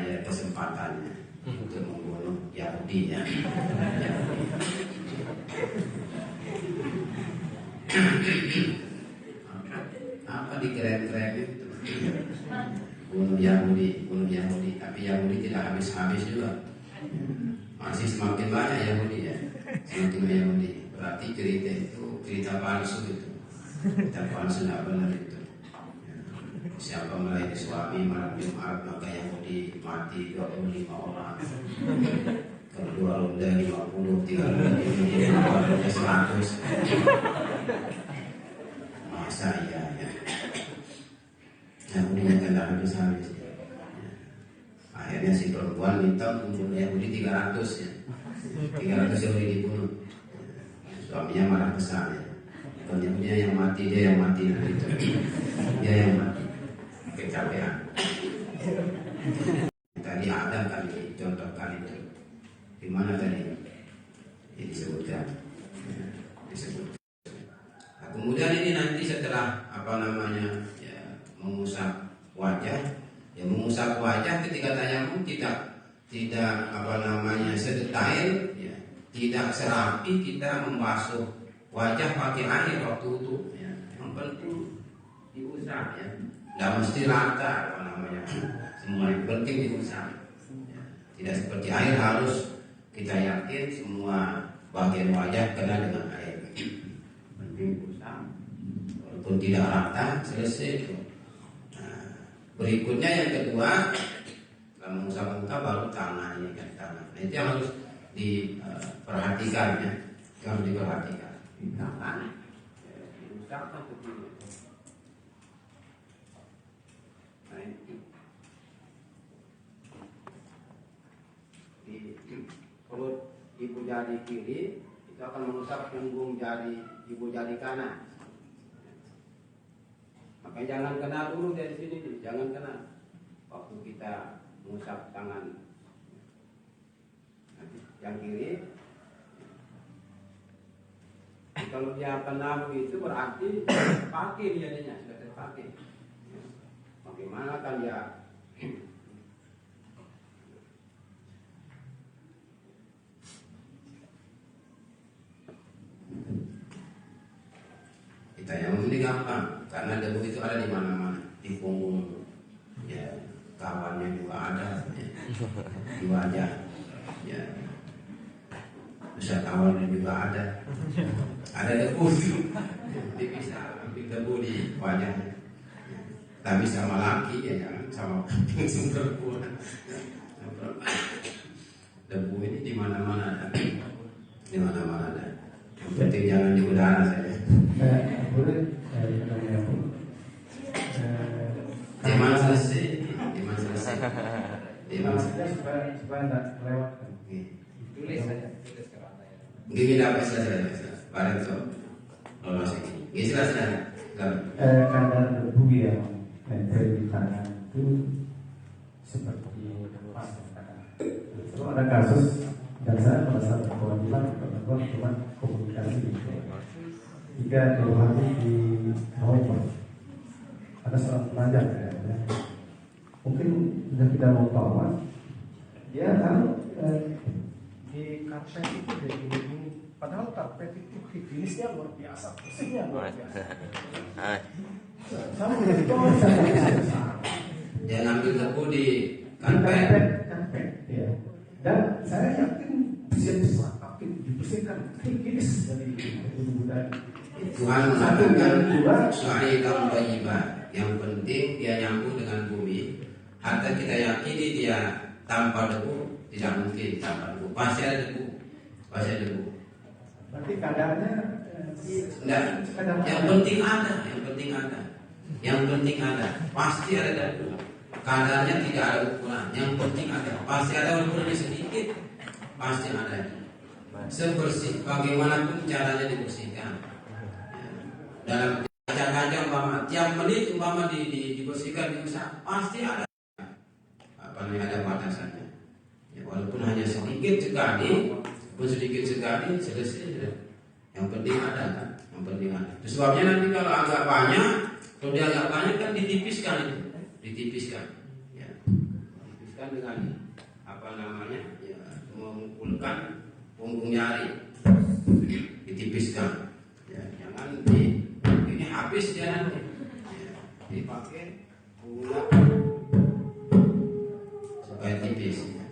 ya kesempatannya untuk membunuh Yahudi ya. Apa dikeren-keren itu bunuh Yahudi, tapi Yahudi tidak habis-habis juga. Masih semakin banyak Yahudi ya, semakin banyak Yahudi. Berarti cerita palsu itu, cerita palsu tidak benar itu. Siapa melayani suami malam Jumat maka Yahudi mati 25 orang. Kalau 2 ronde 50, 3 ronde 100. Masa iya ya. Yahudi yang tidak habis-habis. Akhirnya si perempuan minta membunuh Yahudi 300 ya. 300 Yahudi dibunuh. Suaminya marah besar ya. Bukan Yahudinya yang mati, dia yang mati gitu. Dia yang mati. Kecapean. Tadi ada kali contohkan itu. Di mana tadi? Ini disebutkan. Disebut. Nah, kemudian ini nanti setelah ya, mengusap wajah. Ya mengusap wajah ketika tayamum tidak sedetail ya, tidak serapi kita membasuh wajah pakai air waktu itu ya. Yang penting diusap ya. Tidak mesti rata semua yang penting diusap ya. Tidak seperti air, harus kita yakin semua bagian wajah kena dengan air. Penting usap walaupun tidak rata, selesai. Berikutnya yang kedua, setelah mengusap muka baru tangan, ya kan, tangan. Nah, itu yang harus diperhatikan ya, itu harus diperhatikan. Tangan, diusapkan begini. Nah, itu. Kalau ibu jari kiri itu akan mengusap punggung jari ibu jari kanan. Maka jangan kena dulu dari sini, jangan kena waktu kita mengusap tangan. Nanti yang kiri, kalau dia kena begitu berarti pakai jadinya sudah terpakai. Bagaimana kan dia? Kita yang ini gampang karena debu itu ada di mana-mana, di punggung, ya kawannya juga ada, ya, di wajah, ya kawannya juga ada debu itu, jadi bisa ambil debu di wajahnya. Tapi sama laki ya jangan sama perempuan. Debu ini di mana-mana ada, di mana-mana ada. Yang penting jangan di udara saja. Boleh pertanyaan aku. Dimana selesai? Supaya tidak kelewatan. Tulis saja, tulis ke rantai. Gini dapat selesai. Barang itu lolos ini. Gini selesai. Kadar debu yang nempel di tangan itu seperti pas. Kalau ada kasus dan saya merasa berkewajiban untuk melakukan cuma komunikasi gitu. Jika dua hari di Hongkong ada seorang pelajar kayaknya, mungkin sudah kita mau tahu, dia kan di karpet itu dari ini, padahal karpet itu higienisnya luar biasa, bersihnya luar biasa. Sama menjadi Dia ngambil debu di karpet, karpet. ya. Dan saya yakin bisa dibersihkan higienis dari debu tadi. Tuhan mengatakan sa'idan thayyiban. Yang penting dia nyambung dengan bumi. Hatta kita yakini dia tanpa debu, tidak mungkin tanpa debu. Pasti ada debu. Pasti ada debu. Berarti kadarnya Enggak. Yang penting ada, yang penting ada. Yang penting ada. Pasti ada debu. Kadarnya tidak ada ukuran. Yang penting ada. Pasti ada ukurannya sedikit. Pasti ada. Sebersih bagaimanapun caranya dibersihkan. Dalam kaca-kaca umpama tiap menit umpama dibersihkan diusap pasti ada ada batasannya. Ya, walaupun hanya sedikit sekali, selesai. Yang penting ada kan, yang penting ada. Sebabnya nanti kalau agak banyak, kalau dia agak banyak kan ditipiskan itu, ditispiskan dengan apa namanya, ya, mengumpulkan punggung jari, ditipiskan. Ya, jangan ini habis dia nanti. Ya, dipakai gula supaya tipis. Ya.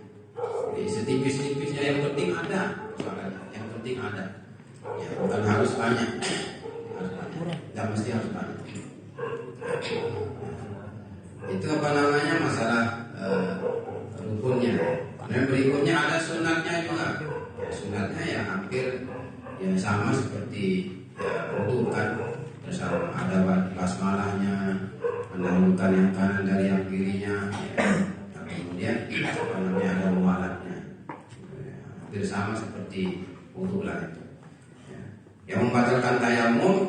Jadi setipis-tipisnya yang penting ada, soalnya yang penting ada. Ya, bukan harus banyak. Tidak mesti harus banyak. Itu apa namanya masalah rukunnya. Dan berikutnya ada sunatnya juga. Ya, sunatnya ya hampir ya sama seperti wudu kan, bersama ada basmalahnya, mendahulukan yang kanan dari yang kirinya, ya. Nah, kemudian apa namanya ada mualatnya, ya, hampir sama seperti wudu lah itu. Ya. Yang membatalkan tayamum,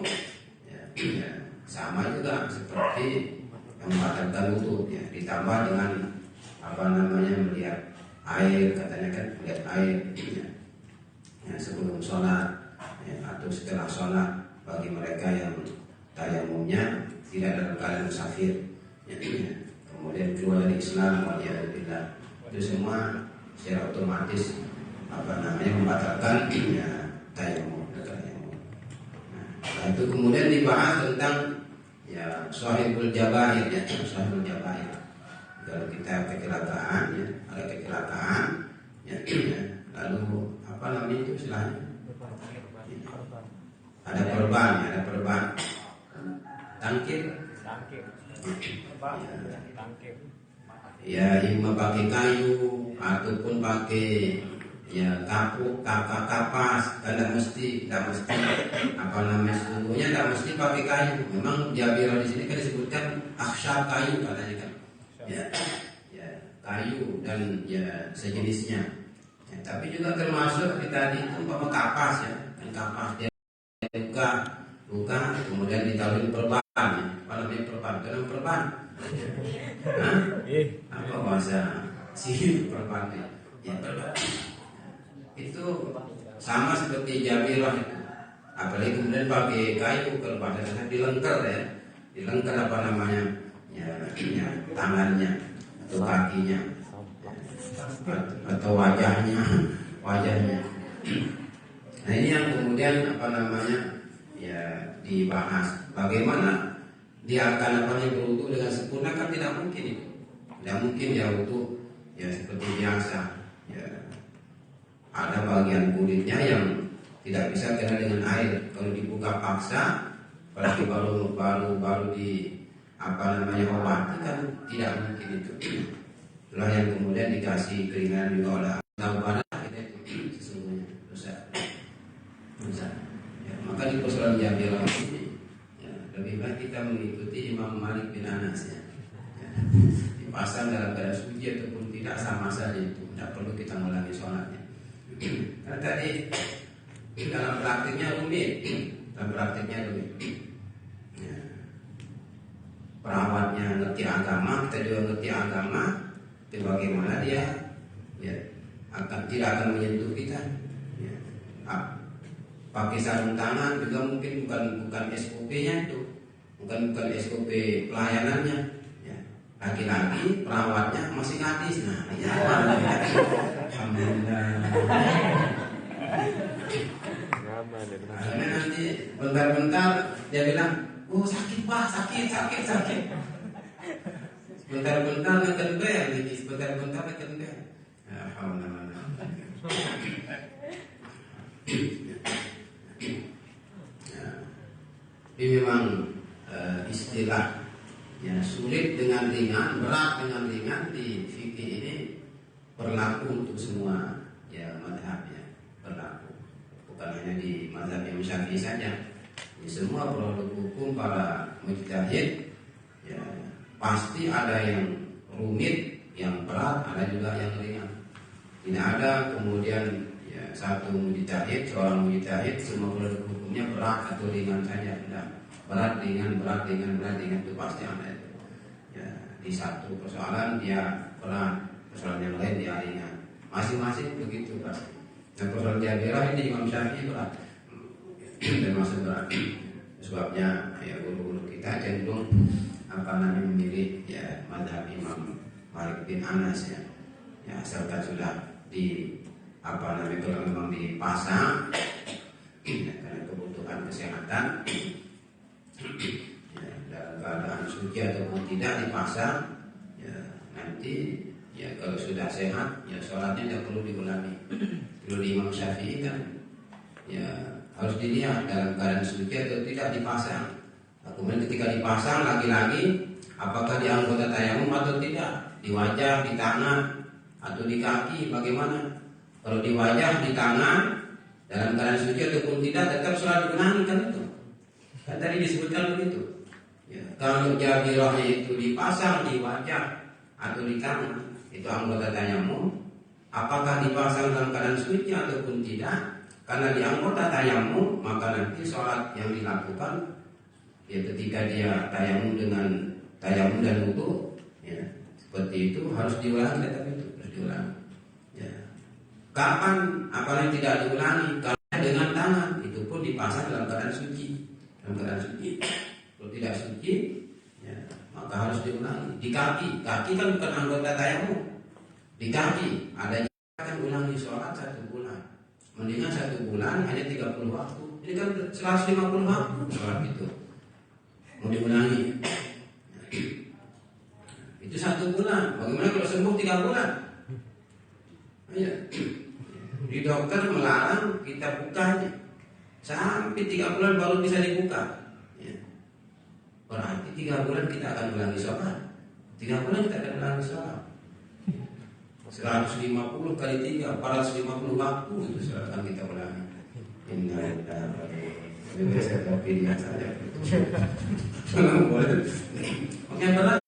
ya, sama juga seperti yang membatalkan wudu, ya, ditambah dengan apa namanya melihat air, katanya kan melihat air, ya, sebelum sholat. Ya, atau setelah sholat bagi mereka yang tayamumnya tidak dalam keadaan musafir, ya, kemudian keluar dari Islam, waliyadzubillah, itu semua secara otomatis apa namanya membatalkan ya, tayamum. Nah, itu kemudian dibahas tentang ya sahibul jabair, ya sahibul jabair. Kalau kita kecelakaan, ya ada kecelakaan, ya, lalu apa namanya itu istilahnya? Ada perban, tangkir, Ya, ima pakai kayu ataupun pakai ya kapuk, kapas, tidak mesti apa namanya sesungguhnya tidak mesti pakai kayu. Memang Jabirah di sini kan disebutkan aksyab kayu katanya kan, ya kayu dan ya sejenisnya. Ya, tapi juga termasuk tadi itu umpama kapas ya, kan kapas dia buka kemudian ditaruh perban, ya. Apa namanya perban? Kenapa perban? Apa bahasa sih perban ya perban. Itu sama seperti Jabirah itu. Apalagi kemudian pakai kayu perban karena dilengker ya. Dilengker apa namanya? Ya tangannya atau kakinya atau wajahnya. Nah ini yang kemudian apa namanya ya dibahas. Bagaimana dia akan berwudu dengan sempurna, kan tidak mungkin itu. Tidak mungkin dia wudu ya seperti biasa. Ya, ada bagian kulitnya yang tidak bisa kena dengan air. Kalau dibuka paksa, apalagi baru di apa namanya obati kan tidak mungkin itu. Itulah yang kemudian dikasih keringanan juga oleh Allah. Kita sesungguhnya dosa. Ya, maka di persoalan Jabirah ini ya, lebih baik kita mengikuti Imam Malik bin Anas ya. Dipasang dalam keadaan suci ataupun tidak sama saja itu, tidak perlu kita mengulangi sholatnya. Karena tadi dalam praktiknya rumit. Ya. Perawatnya ngerti agama, kita juga ngerti agama. Itu bagaimana dia ya tidak akan menyentuh kita. Ya. Pakai sarung tangan juga mungkin bukan SOP-nya itu, bukan SOP pelayanannya. Ya. Laki-laki perawatnya masih gadis, nah ya alhamdulillah. Karena nanti bentar-bentar dia bilang, oh sakit pak, sakit. Bentar-bentar neken bel, bentar-bentar neken bel. Alhamdulillah. Ini memang istilah ya sulit dengan ringan, berat dengan ringan di fikih ini berlaku untuk semua ya mazhabnya, berlaku bukan hanya di mazhab Imam Syafi'i saja. Di semua produk hukum para mujtahid ya pasti ada yang rumit, yang berat, ada juga yang ringan. Tidak ada kemudian ya satu mujtahid, seorang mujtahid semua produk hukumnya berat atau ringan saja. Tidak, berat ringan itu pasti ada itu. Ya, di satu persoalan dia berat, persoalan yang lain dia ringan. Masing-masing begitu pasti. Dan persoalan Jabirah ini Imam Syafi'i berat, termasuk berat. Sebabnya ya guru-guru kita cenderung memilih ya mazhab Imam Malik bin Anas ya. Ya asalkan sudah kalau memang dipasang ya, karena kebutuhan kesehatan ya, dalam keadaan suci ataupun tidak dipasang ya nanti ya kalau sudah sehat ya sholatnya tidak perlu diulangi. Kalau di Imam Syafi'i kan ya harus dilihat dalam keadaan suci atau tidak dipasang. Nah, kemudian ketika dipasang lagi-lagi apakah di anggota tayamum atau tidak, di wajah, di tangan atau di kaki, bagaimana? Kalau di wajah, di tangan dalam keadaan suci ataupun tidak tetap sholat diulangi kan itu. Kan tadi disebutkan begitu. Ya, kalau Jabirahnya itu dipasang di wajah atau di tangan, itu anggota tayamum. Apakah dipasang dalam keadaan suci ataupun tidak? Karena di anggota tayamum, maka nanti sholat yang dilakukan ya ketika dia tayamum dan wudu, ya seperti itu harus diulangi, tetap itu harus diulangi. Ya. Kapan apalagi tidak diulangi? Kalau dengan tangan itu pun dipasang dalam keadaan suci, Kalau tidak suci, ya maka harus diulangi. Di kaki kan bukan anggota tayamum. Di kaki ada yang akan ulangi sholat 1 bulan. Mendingan 1 bulan hanya 30 waktu. Ini kan 150 waktu sholat itu. Mau diulangi. Itu 1 bulan. Bagaimana kalau sembuh 3 bulan? Ya. Di dokter melarang kita bukanya sampai 3 bulan baru bisa dibuka. Ya. Berarti berarti 3 bulan kita akan ulangi sholat. 3 bulan kita akan ulangi sholat. 150 kali 3, 450 waktu itu sholat akan kita ulangi. Ini saya pilih saja. Boleh. Oke, berat.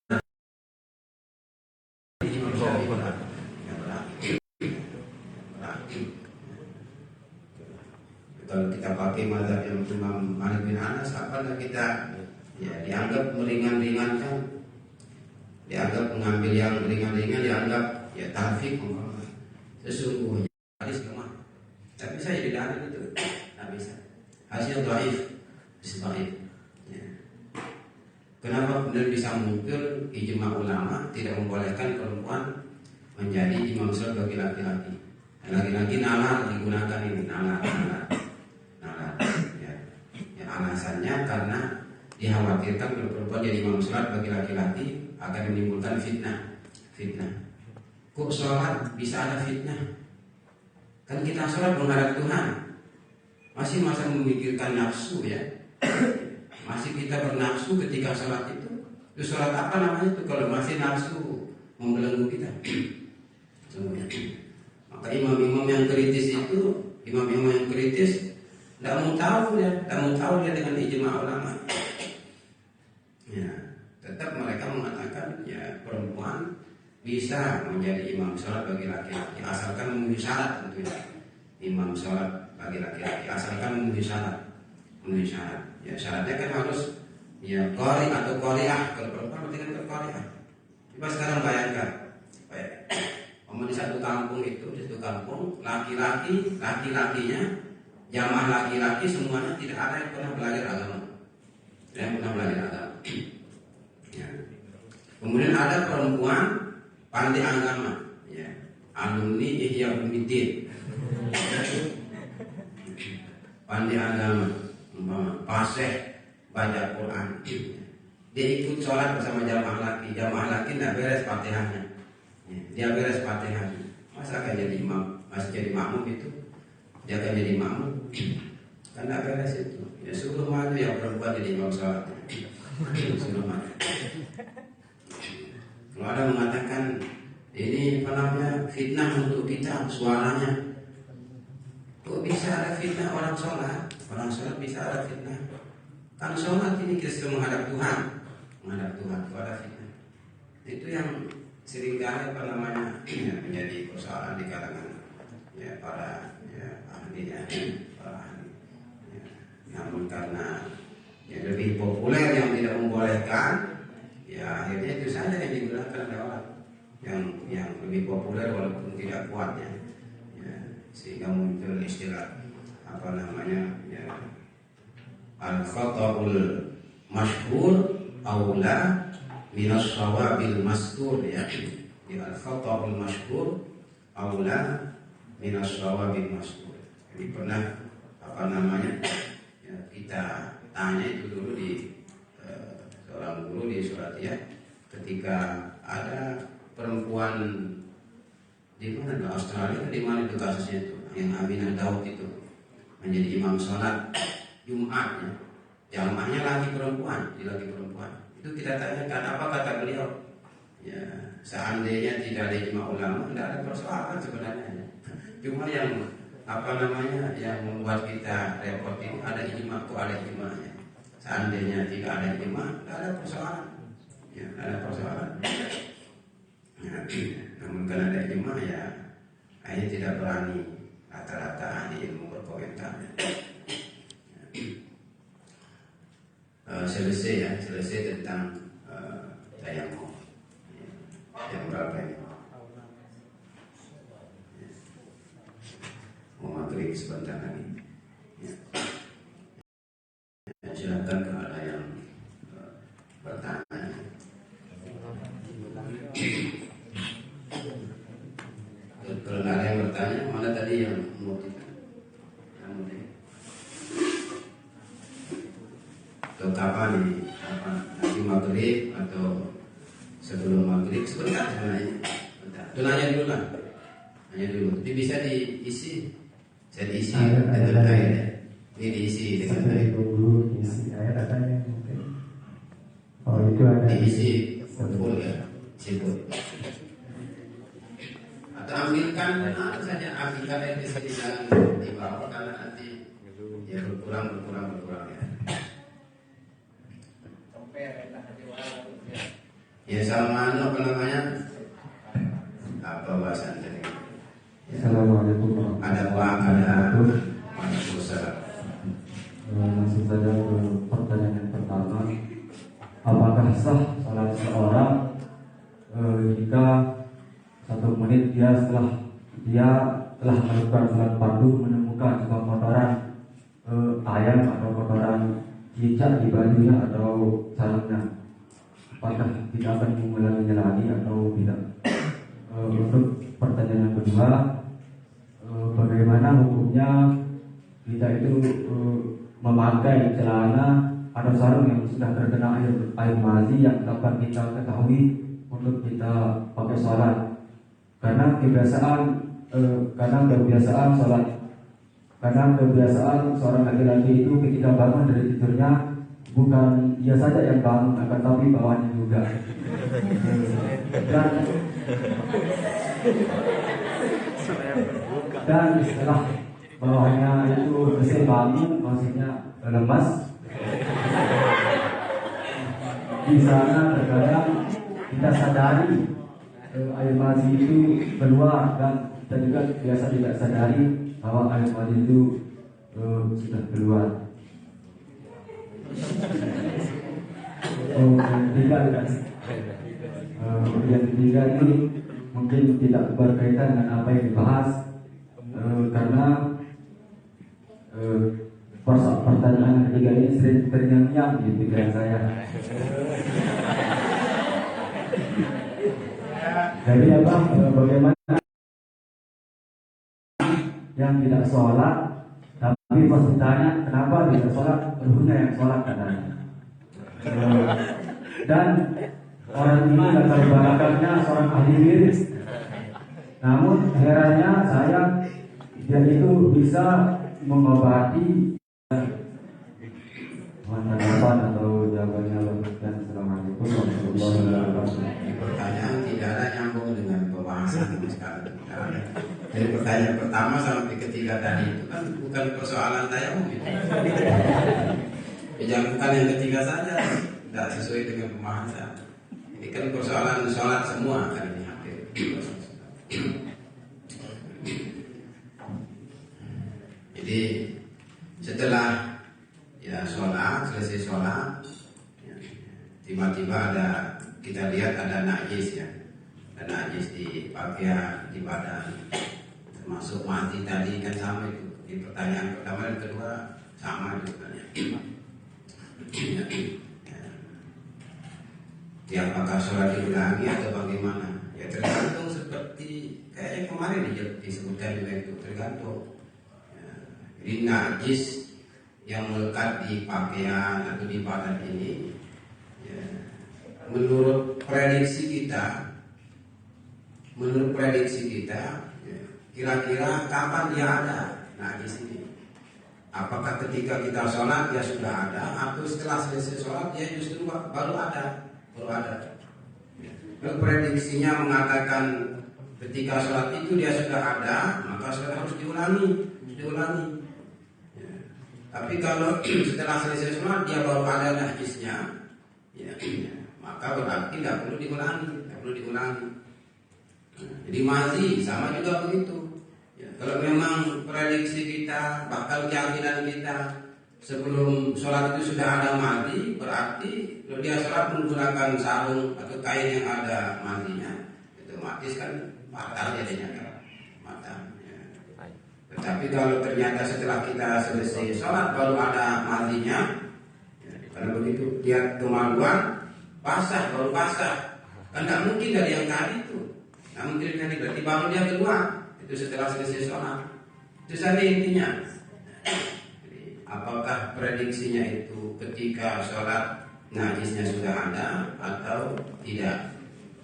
Kalau kita pakai mazhab yang Imam Malik bin Anas, apalah kita dianggap meringan-ringankan, dianggap mengambil yang ringan-ringan, dianggap tarfik. Sesungguhnya hadis lemah. Tapi saya tidak ada itu, tidak bisa. Hasil dhaif, dhaif. Kenapa kemudian bisa muncul ijma ulama tidak membolehkan perempuan menjadi imam sholat bagi laki-laki? Laki-laki nalar digunakan ini, nalar. Alasannya karena dikhawatirkan kalau perempuan jadi imam sholat bagi laki-laki akan menimbulkan fitnah. Kok sholat bisa ada fitnah? Kan kita sholat menghadap Tuhan, masih masa memikirkan nafsu ya. Masih kita bernafsu ketika sholat itu sholat apa namanya itu kalau masih nafsu membelenggu kita? Maka imam-imam yang kritis itu, imam-imam yang kritis tidak mau tahu dia dengan ijma ulama. Ya, tetap mereka mengatakan ya perempuan bisa menjadi imam sholat bagi laki-laki asalkan memenuhi syarat tentunya. Imam sholat bagi laki-laki asalkan memenuhi syarat. Ya syaratnya kan harus ya qari atau qari'ah. Kalau perempuan berarti kan qari'ah. Coba sekarang bayangkan, di satu kampung laki-lakinya jamaah laki-laki semuanya tidak ada yang pernah belajar agama. Ya. Kemudian ada perempuan pandai agama, ya. Alumni Ihya Ulumuddin. Pandai agama, fasih baca Quran. Dia ikut sholat bersama jamaah laki tidak beres Fatihahnya. Ya. Dia beres Fatihahnya. Masa akan jadi imam, masih jadi makmum itu? Dia akan jadi makmum. Kan tidak beres itu. Ya suruh maju yang perempuan jadi imam sholat. Suruh maju. Kalau ada mengatakan ini fitnah untuk kita suaranya. Kok bisa ada fitnah orang sholat? Orang sholat bisa ada fitnah. Kan sholat ini kita sudah menghadap Tuhan. Itu ada fitnah. Itu yang seringkali menjadi persoalan di kalangan ya para ahli. Namun karena lebih populer yang tidak membolehkan, ya akhirnya itu saja yang digunakan oleh orang yang lebih populer walaupun tidak kuat ya, sehingga muncul istilah al-khata'ul masyhur aula minas shawabil mastur ya. Al-khata'ul masyhur aula minas shawabil mastur. Jadi pernah kita tanya itu dulu di seorang guru di Suratia, ketika ada perempuan di mana di Australia, di mana itu kasusnya itu yang Aminah Daud itu menjadi imam sholat Jumatnya, jamaahnya laki perempuan. Itu kita tanyakan apa kata beliau. Ya, seandainya tidak ada ijma ulama, tidak ada persoalan sebenarnya. Cuma yang yang membuat kita repot ini ada ijma, kok ada ijmanya. Seandainya tidak ada ijma, tidak ada persoalan. Ya, tidak ada persoalan. Ya, namun karena ada ijma ya, hanya tidak berani rata-rata ahli ilmu berkomentar. Selesai tentang tayamum. Yang berapa ini? Mau maghrib sebentar lagi. Silakan kalau ada yang bertanya. Kalau ada yang bertanya, mana tadi yang mau atau kapan nih? Nanti maghrib atau sebelum maghrib? Sebentar sebenarnya. Itu nanya dulu lah. Tapi bisa diisi. Saya diisi dengan air. Ini diisi dengan air. Dulu diisi air ada yang mungkin. ada diisi full ya, siput. Atau ambilkan saja, ambilkan air di sini dan di bawah karena nanti ya berkurang ya. Ya sama apa namanya? Apa bahasa tadi? Assalamualaikum warahmatullahi Ada uang, ada pulsa. Langsung saja ke pertanyaan yang pertama. Apakah sah salat seorang jika 1 menit dia telah melakukan salat fardu menemukan sebuah kotoran ayam atau kotoran cicak di bajunya atau sarungnya, apakah tidak akan mengulanginya lagi atau tidak? Untuk pertanyaan yang kedua, bagaimana hukumnya kita itu memakai celana atau sarung yang sudah terkena air mazi yang dapat kita ketahui untuk kita pakai sholat? Karena kebiasaan seorang laki-laki itu ketika bangun dari tidurnya bukan dia saja yang bangun, akan tapi bawahnya juga. Dan setelah bawahnya itu selesai bangun, maksudnya lemas, di sana terkadang kita sadari air mazi itu keluar, dan kita juga biasa tidak sadari bahwa air mazi itu sudah keluar. Yang ketiga ini mungkin tidak berkaitan dengan apa yang dibahas, karena pertanyaan ketiga ini sering terngiang-ngiang di pikiran saya. Jadi bagaimana yang tidak sholat, tapi pas ditanya kenapa tidak sholat, ruhnya yang sholat katanya. Dan orang ini latar belakangnya seorang ahli wirid. Namun herannya saya, dia itu bisa mengobati. Tanggapan atau jawabannya lebihkan. Assalamualaikum warahmatullahi wabarakatuh. Pertanyaan tidak ada nyambung dengan pembahasan sekarang. Jadi pertanyaan pertama sampai ketiga tadi itu kan bukan persoalan tayamum itu. Jangan bukan yang ketiga saja, tidak sesuai dengan pembahasan. Ini kan persoalan sholat semua kan ini hampir. Jadi setelah selesai sholat, tiba-tiba kita lihat ada najis ya, ada najis di pakaian, di badan, termasuk mati tadi kan sama itu. Di pertanyaan pertama dan kedua sama sebenarnya. Ya, apakah sholat diulangi atau bagaimana? Ya tergantung, seperti kayak yang kemarin disebutkan juga itu, tergantung. Jadi najis yang melekat di pakaian atau di badan ini, ya, menurut prediksi kita, ya, kira-kira kapan dia ada najis ini? Apakah ketika kita sholat dia sudah ada, atau setelah selesai sholat dia justru baru ada? Kalau prediksinya mengatakan ketika sholat itu dia sudah ada, maka sholat harus diulangi. Tapi kalau setelah selesai sholat dia baru ada najisnya, ya, maka berarti tidak perlu diulangi. Jadi mazi sama juga begitu. Ya, kalau memang prediksi kita, bahkan keyakinan kita sebelum sholat itu sudah ada mazi, berarti kalau dia sholat menggunakan sarung atau kain yang ada mazinya, itu otomatis kan batal jadinya kan, batal. Tetapi kalau ternyata setelah kita selesai sholat baru ada mazinya, ya, karena begitu dia kemaluan baru basah, kan tidak mungkin dari yang tadi itu, tidak mungkin dari berarti baru dia keluar itu setelah selesai sholat. Itu saja intinya. Jadi, apakah prediksinya itu ketika sholat najisnya sudah ada atau tidak?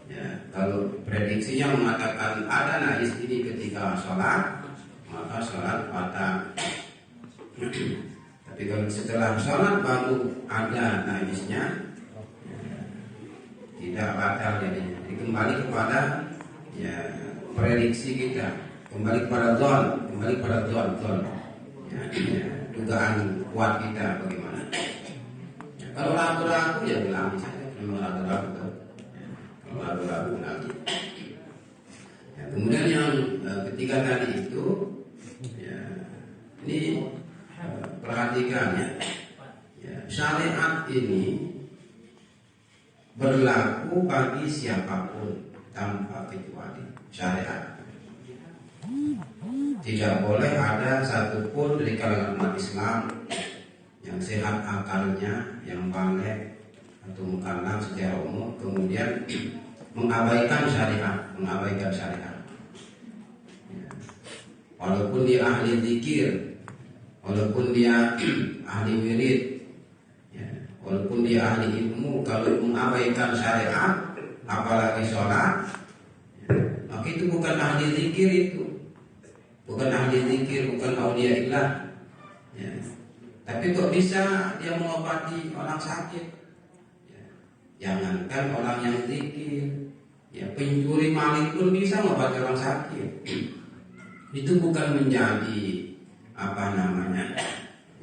Ya, kalau prediksinya mengatakan ada najis ini ketika sholat, maka sholat batal. Tapi kalau setelah sholat baru ada najisnya, tidak batal jadinya. Jadi kembali kepada ya prediksi kita, kembali kepada zon, ya, dugaan kuat kita bagaimana. Ya, kalau ragu-ragu ya bilang saja, memang ragu-ragu. Ya, kalau ragu-ragu lagi. Ya, kemudian yang ketiga tadi itu, ya, ini perhatikan ya, syariat ini berlaku bagi siapapun tanpa kecuali. Syariat tidak boleh ada satupun dari kalangan umat Islam yang sehat akalnya, yang balik atau mukallaf secara umum kemudian mengabaikan syariat. Ya. Walaupun dia ahli zikir, walaupun dia ahli wirid, ya, walaupun dia ahli ilmu, kalau mengabaikan syariat, apalagi sholat, ya, maka itu bukan ahli zikir, itu bukan ahli zikir, bukan auliaillah, ya. Tapi kok bisa dia mengobati orang sakit? Ya. Jangankan orang yang zikir, ya, pencuri maling pun bisa mengobati orang sakit. Itu bukan menjadi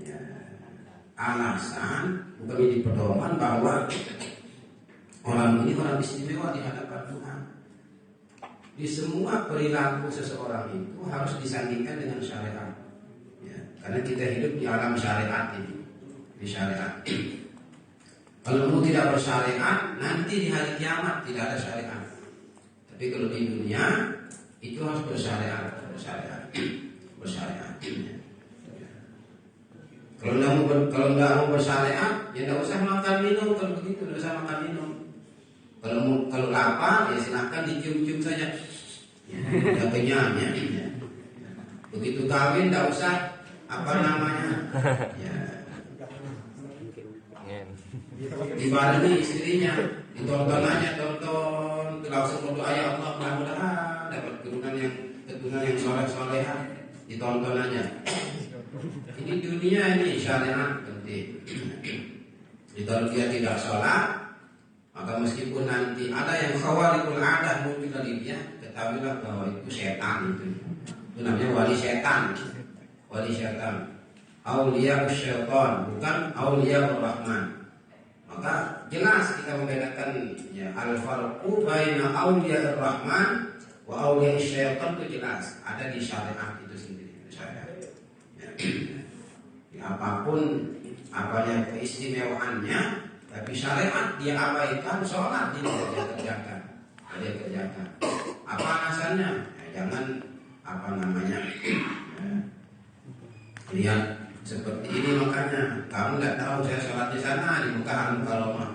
ya, alasan, bukan menjadi pedoman bahwa orang ini orang istimewa di hadapan Tuhan. Di semua perilaku seseorang itu harus disandingkan dengan syariat, ya, karena kita hidup di alam syariat ini, di syariat. Kalau mau tidak bersyariat, nanti di hari kiamat tidak ada syariat. Tapi kalau di dunia itu harus bersyariat. Kalau nggak mau bersyariat, ya nggak usah makan minum. Kalau begitu nggak usah makan minum. Kalau lapar, ya silahkan dicium-cium saja. Ya kenyang ya. Begitu kawin, nggak usah ya, dibarengi istrinya, ditonton aja, langsung berdoa ya Allah mudah-mudahan dapat keturunan yang soleh-solehan, ditonton aja. Ini dunia ini syariat penting. Kalau dia tidak sholat, maka meskipun nanti ada yang khawarikul adah muncul dari dia, ketahuilah bahwa itu setan itu namanya wali setan. Aulia syaitan, bukan aulia rahman. Maka jelas kita membedakan ya, al-farqu baina aulia rahman wa aulia syaitan itu jelas ada di syariat itu sendiri, syariat. Ya, apapun apanya keistimewaannya, tapi syariat dia abaikan, sholat dia kerjakan. Apa alasannya? Ya, jangan ya, lihat seperti ini, makanya kamu nggak tahu saya sholat di sana di Mekah Al-Mukarramah.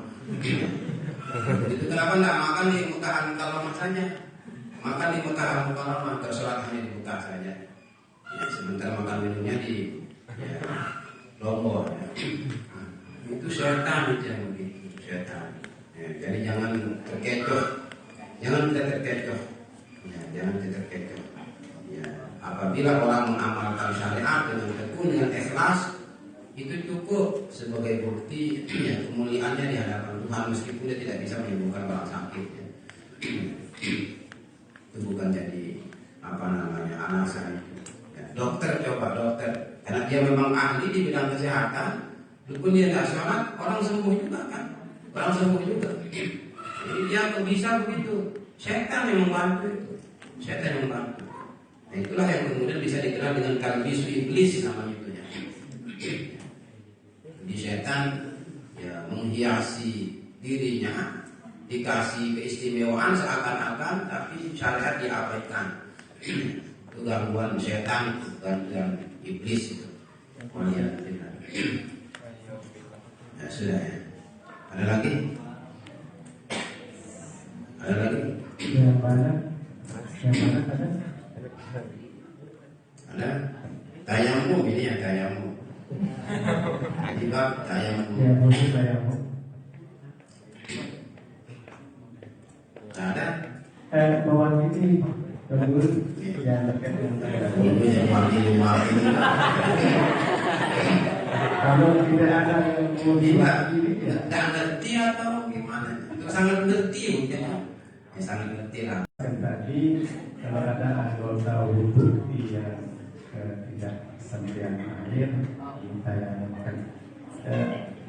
Itu kenapa nggak makan di Mekah Al-Mukarramah saja? Makan di Mekah Al-Mukarramah, sholat hanya di Mekah saja. Ya, sementara makan minumnya di Lombok. Ya. Itu setan itu yang begitu, setan. Ya, jadi jangan terkecoh, jangan kita terkecoh. Ya, apabila orang mengamalkan syariat dengan tekun, dengan ikhlas, itu cukup sebagai bukti ya, kemuliaannya di hadapan Tuhan, meskipun dia tidak bisa menyembuhkan orang sakit. Ya. Itu bukan jadi alasan itu. Ya, dokter, karena dia memang ahli di bidang kesehatan, walaupun dia tidak sholat, orang sembuh juga kan, Jadi dia bisa begitu. Setan yang membantu itu. Nah, itulah yang kemudian bisa dikenal dengan talbisu iblis namanya itu ya. Jadi setan ya menghiasi dirinya, dikasih keistimewaan seakan-akan, tapi syariat diabaikan. Itu gangguan setan, gangguan iblis itu. Ya sudah ya. Ada lagi? Yang mana ada? Ada tayamum, ini ya tayamum. Jadi bab tayamum. Ya boleh tayamum. Ada? Mewakili guru yang terkait dengan tayamum. Ini yang mewakili. Kalau tidak ada yang mau diwakili, tidak ngerti atau gimana? Terus sangat ngerti mungkin ya sangat ngerti lah. Dan tadi kalau ada anggota wudhu yang tidak sendirian air ditayamumkan,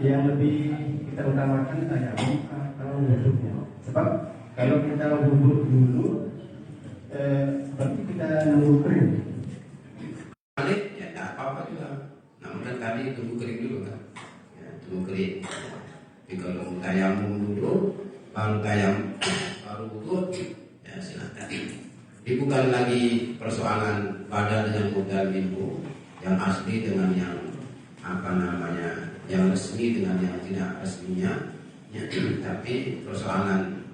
yang lebih kita utamakan tayamum atau wudhunya. Sebab kalau kita wudhu dulu berarti kita nunggu kering. Balik ya tak apa-apa juga. Namun kan tadi tunggu kering dulu kan. Ya, tunggu kering. Tapi kalau tayamum dulu baru baru wudhu ya silakan. Ini bukan lagi persoalan badal dengan modal minggu, yang asli dengan yang yang resmi dengan yang tidak resminya, ya, tapi persoalan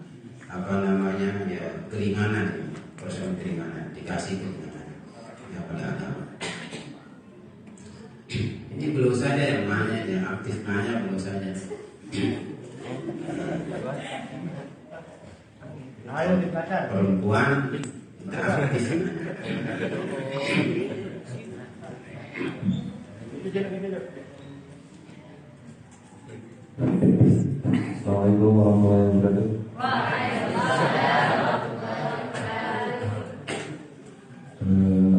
ya keringanan, persoalan keringanan, dikasih keringanan ya pada agama. Ini belum saja yang nanya, yang aktif nanya belum saja. Ayo dipelajari. Perempuan tak aktif. Assalamualaikum warahmatullahi wabarakatuh.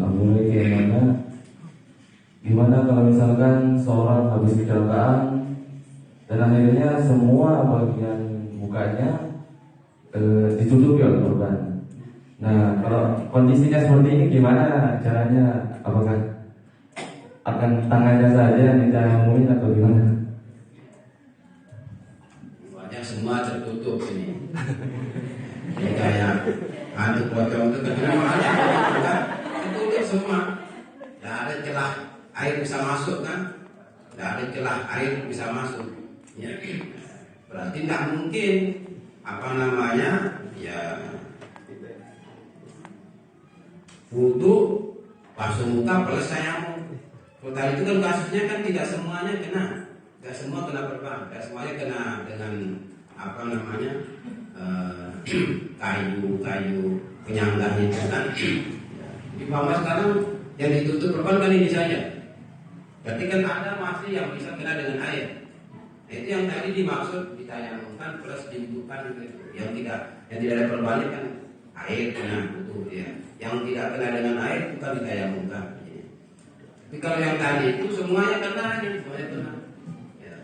Abdul yang mana? Gimana kalau misalkan seorang habis kecelakaan dan akhirnya semua bagian mukanya ditutupi oleh korban. Nah, kalau kondisinya seperti ini gimana caranya? Apakah akan tangannya saja yang ditayamumin atau gimana? Wajah semua tertutup ini. Ini kayak hantu pocong itu kan tertutup semua. Tidak ada celah air bisa masuk kan? Tidak ada celah air bisa masuk. Ya. Berarti tidak mungkin ya wudhu basuh muka plus tayamum. Kalau tadi itu kan kasusnya kan tidak semuanya kena, tidak semua kena perban, tidak semuanya kena dengan kayu penyanggah itu kan. Di bawah sekarang yang ditutup perban kan ini saja. Berarti kan ada masih yang bisa kena dengan air. Itu yang tadi dimaksud ditayamumkan plus dibutuhkan itu. Yang tidak ada perbannya kan air kena butuh ya. Yang tidak kena dengan air bukan ditayamumkan. Ya. Tapi kalau yang tadi itu semuanya kena. Ya.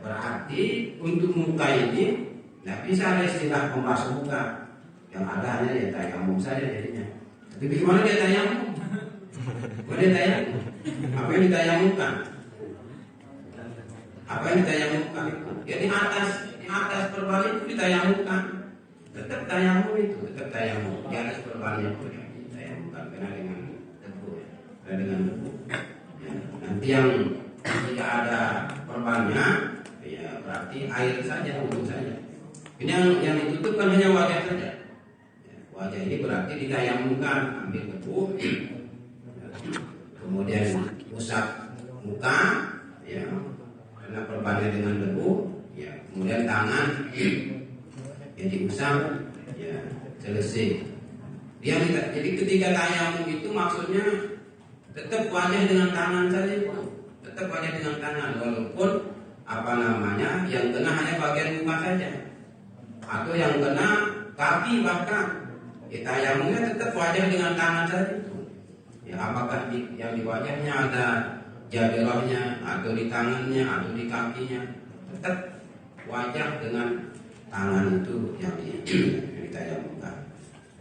Berarti untuk muka ini tidak bisa ada istilah pembasuh muka. Yang ada hanya ya tayamum saja jadinya. Tapi bagaimana dia tayamum? Bagaimana dia tayamum? Apa yang ditayamumkan? Apa yang ditayamumkan itu? Ya di atas perban itu ditayamumkan. Tetap tayamum itu, tetap tayamum. Di atas perban itu ditayamumkan karena dengan debu, ya. Karena dengan debu. Ya. Nanti yang tidak ada perbannya, ya berarti air saja, wudhu saja. Ini yang ditutup kan hanya wajah saja. Ya, wajah ini berarti ditayamumkan, ambil debu, kemudian usap muka, ya. Karena perbannya dengan debu, ya, kemudian tangan ya diusap, ya selesai. Jadi ketika tayamum itu maksudnya tetap wajah dengan tangan saja, tetap wajah dengan tangan, walaupun yang kena hanya bagian muka saja, atau yang kena kaki bahkan, ya tayamumnya tetap wajah dengan tangan saja. Ya apakah yang di wajahnya ada jabirahnya, atau di tangannya, atau di kakinya, tetap wajah dengan tangan itu yang ditayamumkan.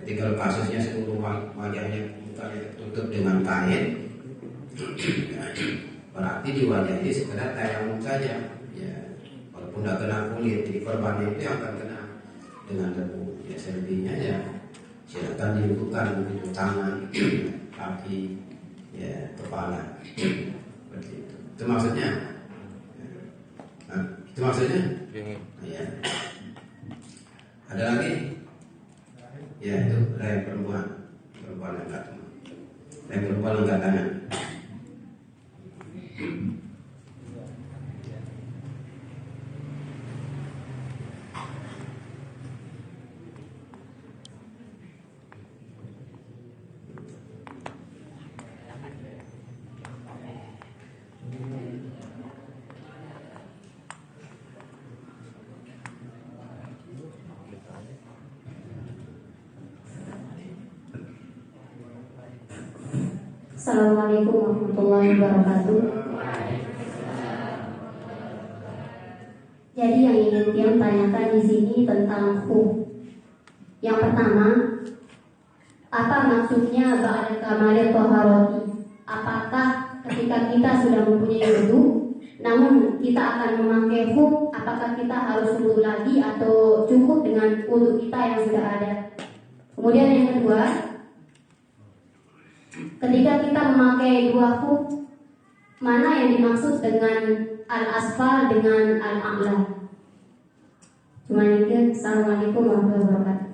Jadi kalau kasusnya seluruh wajahnya mukanya tertutup dengan kain, berarti di wajah ini sekedar tayamum saja. Ya, walaupun tidak kena kulit, jadi korban itu yang akan kena dengan debu. Ya selebihnya ya silakan dilakukan begitu, tangan, kaki, ya kepala. Seperti itu. Itu maksudnya. Itu maksudnya. Ya. Ada lagi? Ya itu yang perempuan angkat tangan. Yang perempuan angkat tangan. Assalamualaikum warahmatullahi wabarakatuh. Jadi yang ingin Tiang tanyakan di sini tentang hukum. Yang pertama, apa maksudnya ba'da kamalil taharati? Apakah ketika kita sudah mempunyai wudu, namun kita akan memakai hukum, apakah kita harus wudu lagi atau cukup dengan wudu kita yang sudah ada? Kemudian yang kedua, ketika kita memakai dua hukum, mana yang dimaksud dengan al-asfal dengan al-a'la? Cuma ini. Assalamualaikum warahmatullahi wabarakatuh.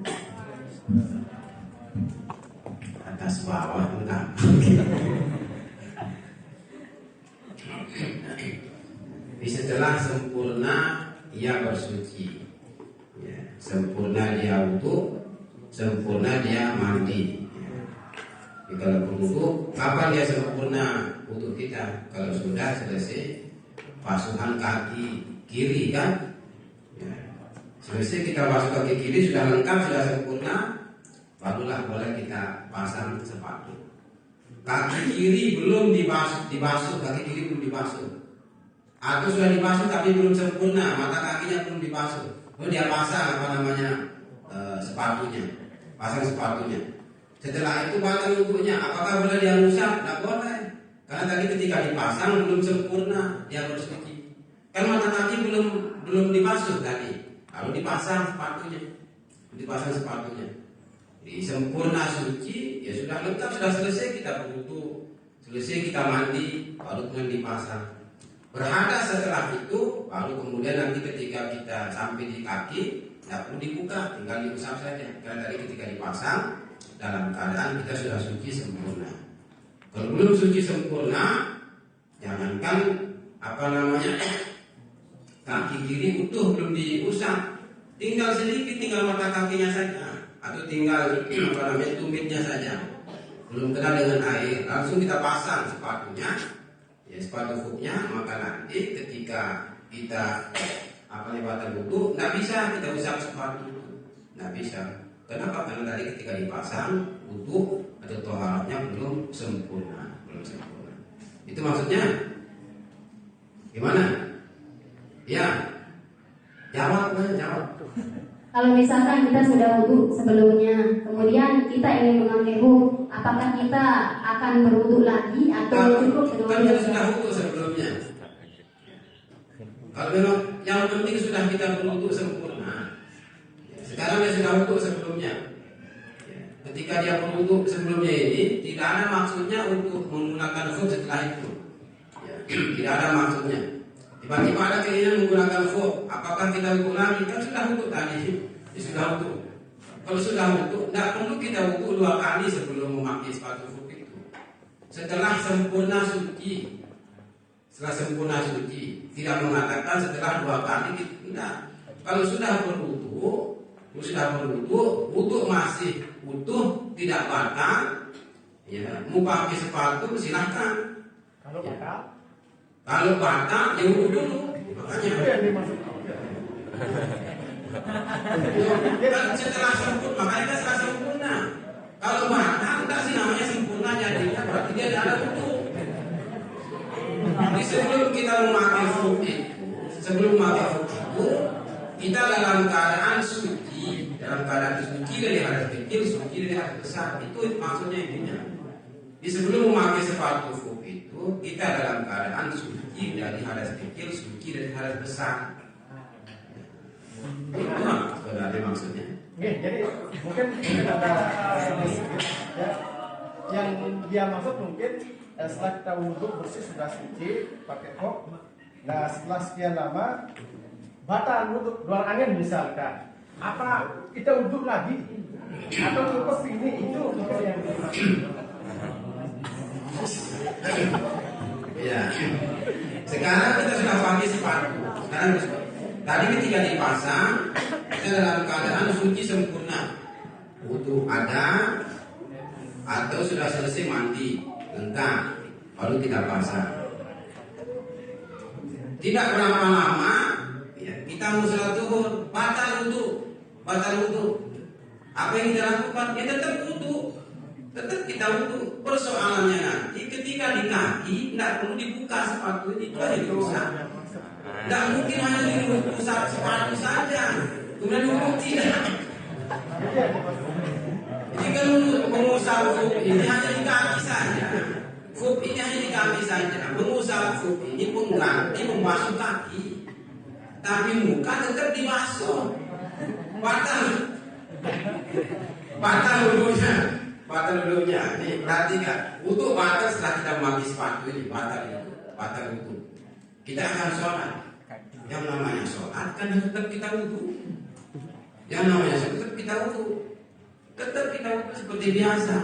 Atas bawah enggak. Setelah sempurna ia bersuci, ya, sempurna dia wudu, sempurna dia mandi. Kalau berwudu, kapan dia sempurna wudu kita? Kalau sudah selesai basuhan kaki kiri kan? Ya. Selesai kita basuh kaki kiri sudah lengkap, sudah sempurna, barulah boleh kita pasang sepatu. Kaki kiri belum dibasuh, kaki kiri belum dibasuh. Atau sudah dibasuh tapi belum sempurna, mata kakinya belum dibasuh. Lalu dia pasang sepatunya, pasang sepatunya. Setelah itu batal wudunya. Apakah boleh dia rusak? Tidak boleh. Karena tadi ketika dipasang belum sempurna dia bersuci. Kan mata kaki belum dibasuh tadi. Lalu dipasang sepatunya. Di sempurna suci, ya sudah lengkap, sudah selesai kita berwudu, selesai kita mandi, baru kemudian dipasang. Berhadas setelah itu, baru kemudian nanti ketika kita sampai di kaki, tidak perlu dibuka, tinggal diusap saja. Karena tadi ketika dipasang, dalam keadaan kita sudah suci sempurna. Kalau belum suci sempurna, jangankan kaki kiri utuh belum diusap, tinggal sedikit, tinggal mata kakinya saja, atau tinggal tumitnya saja, belum kena dengan air, langsung kita pasang sepatunya, ya sepatu footnya. Maka nanti ketika kita batal wudu, nggak bisa kita usap sepatu, nggak bisa. Kenapa? Karena tadi ketika dipasang wudu atau toharatnya belum sempurna. Itu maksudnya gimana? Ya, jawab. Kalau misalkan kita sudah wudu sebelumnya, kemudian kita ingin memakai hukum, apakah kita akan berwudu lagi atau cukup dengan kita sudah wudu sebelumnya? Kalau memang yang penting sudah kita berwudu sempurna. Sekarang dia sudah wudu sebelumnya. Ketika dia berwudu sebelumnya ini, tidak ada maksudnya untuk menggunakan khuf setelah itu. Tidak ada maksudnya. Tiba-tiba ada keinginan menggunakan khuf, apakah kita wudu lagi? Kan sudah wudu tadi. Sudah wudu. Kalau sudah wudu, tidak perlu kita wudu 2 kali sebelum memakai sepatu khuf itu. Setelah sempurna suci, tidak mengatakan setelah 2 kali. Tidak. Kalau sudah berwudu, wudu masih utuh, tidak batal, ya, mau pakai sepatu silahkan. Kalau batal, ya wudu dulu. Makanya setelah sempurna, makanya setelah sempurna. Kalau batal, enggak sih namanya sempurna, jadinya berarti dia tidak ada wudu. Jadi sebelum kita memakai khuf itu, kita dalam keadaan suci, dari hadas kecil, suci dari hadas besar. Itu maksudnya intinya. Di sebelum memakai sepatu khuf itu, kita dalam keadaan suci dari hadas kecil, suci dari hadas besar. Itu sebenarnya maksudnya. Jadi mungkin ada yang dia maksud mungkin setelah kita wudhu bersih sudah suci pakai khuf. Nah setelah sekian lama batal wudhu, keluar angin misalkan, apa kita wudhu lagi atau cukup ini itu yang ya. Sekarang kita sudah pakai sepatu. Tadi ketika dipasang, kita dalam keadaan suci sempurna, wudu ada atau sudah selesai mandi lengkap, baru kita pasang. Tidak berapa lama, ya, kita mau salat zuhur, batal wudu. Apa yang kita lakukan? Ya tetap wudu, tetap kita wudu. persoalannya nanti ketika di kaki tidak perlu dibuka sepatu itu aja dibuka. Tidak mungkin hanya dibuka sepatu saja, kemudian duduk tidak. Jadi kalau mengusap khuf ini hanya di kaki saja, khuf ini hanya di kaki saja. Mengusap khuf ini pengganti membasuh kaki, tapi muka tetap dibasuh. Batal dulunya. Ini perhatikan. Untuk batal setelah kita memakai sepatu ini, batal itu. Kita akan sholat. Yang namanya sholat kan tetap kita wudu. Yang namanya sholat tetap kita wudu. Tetap kita wudu seperti biasa.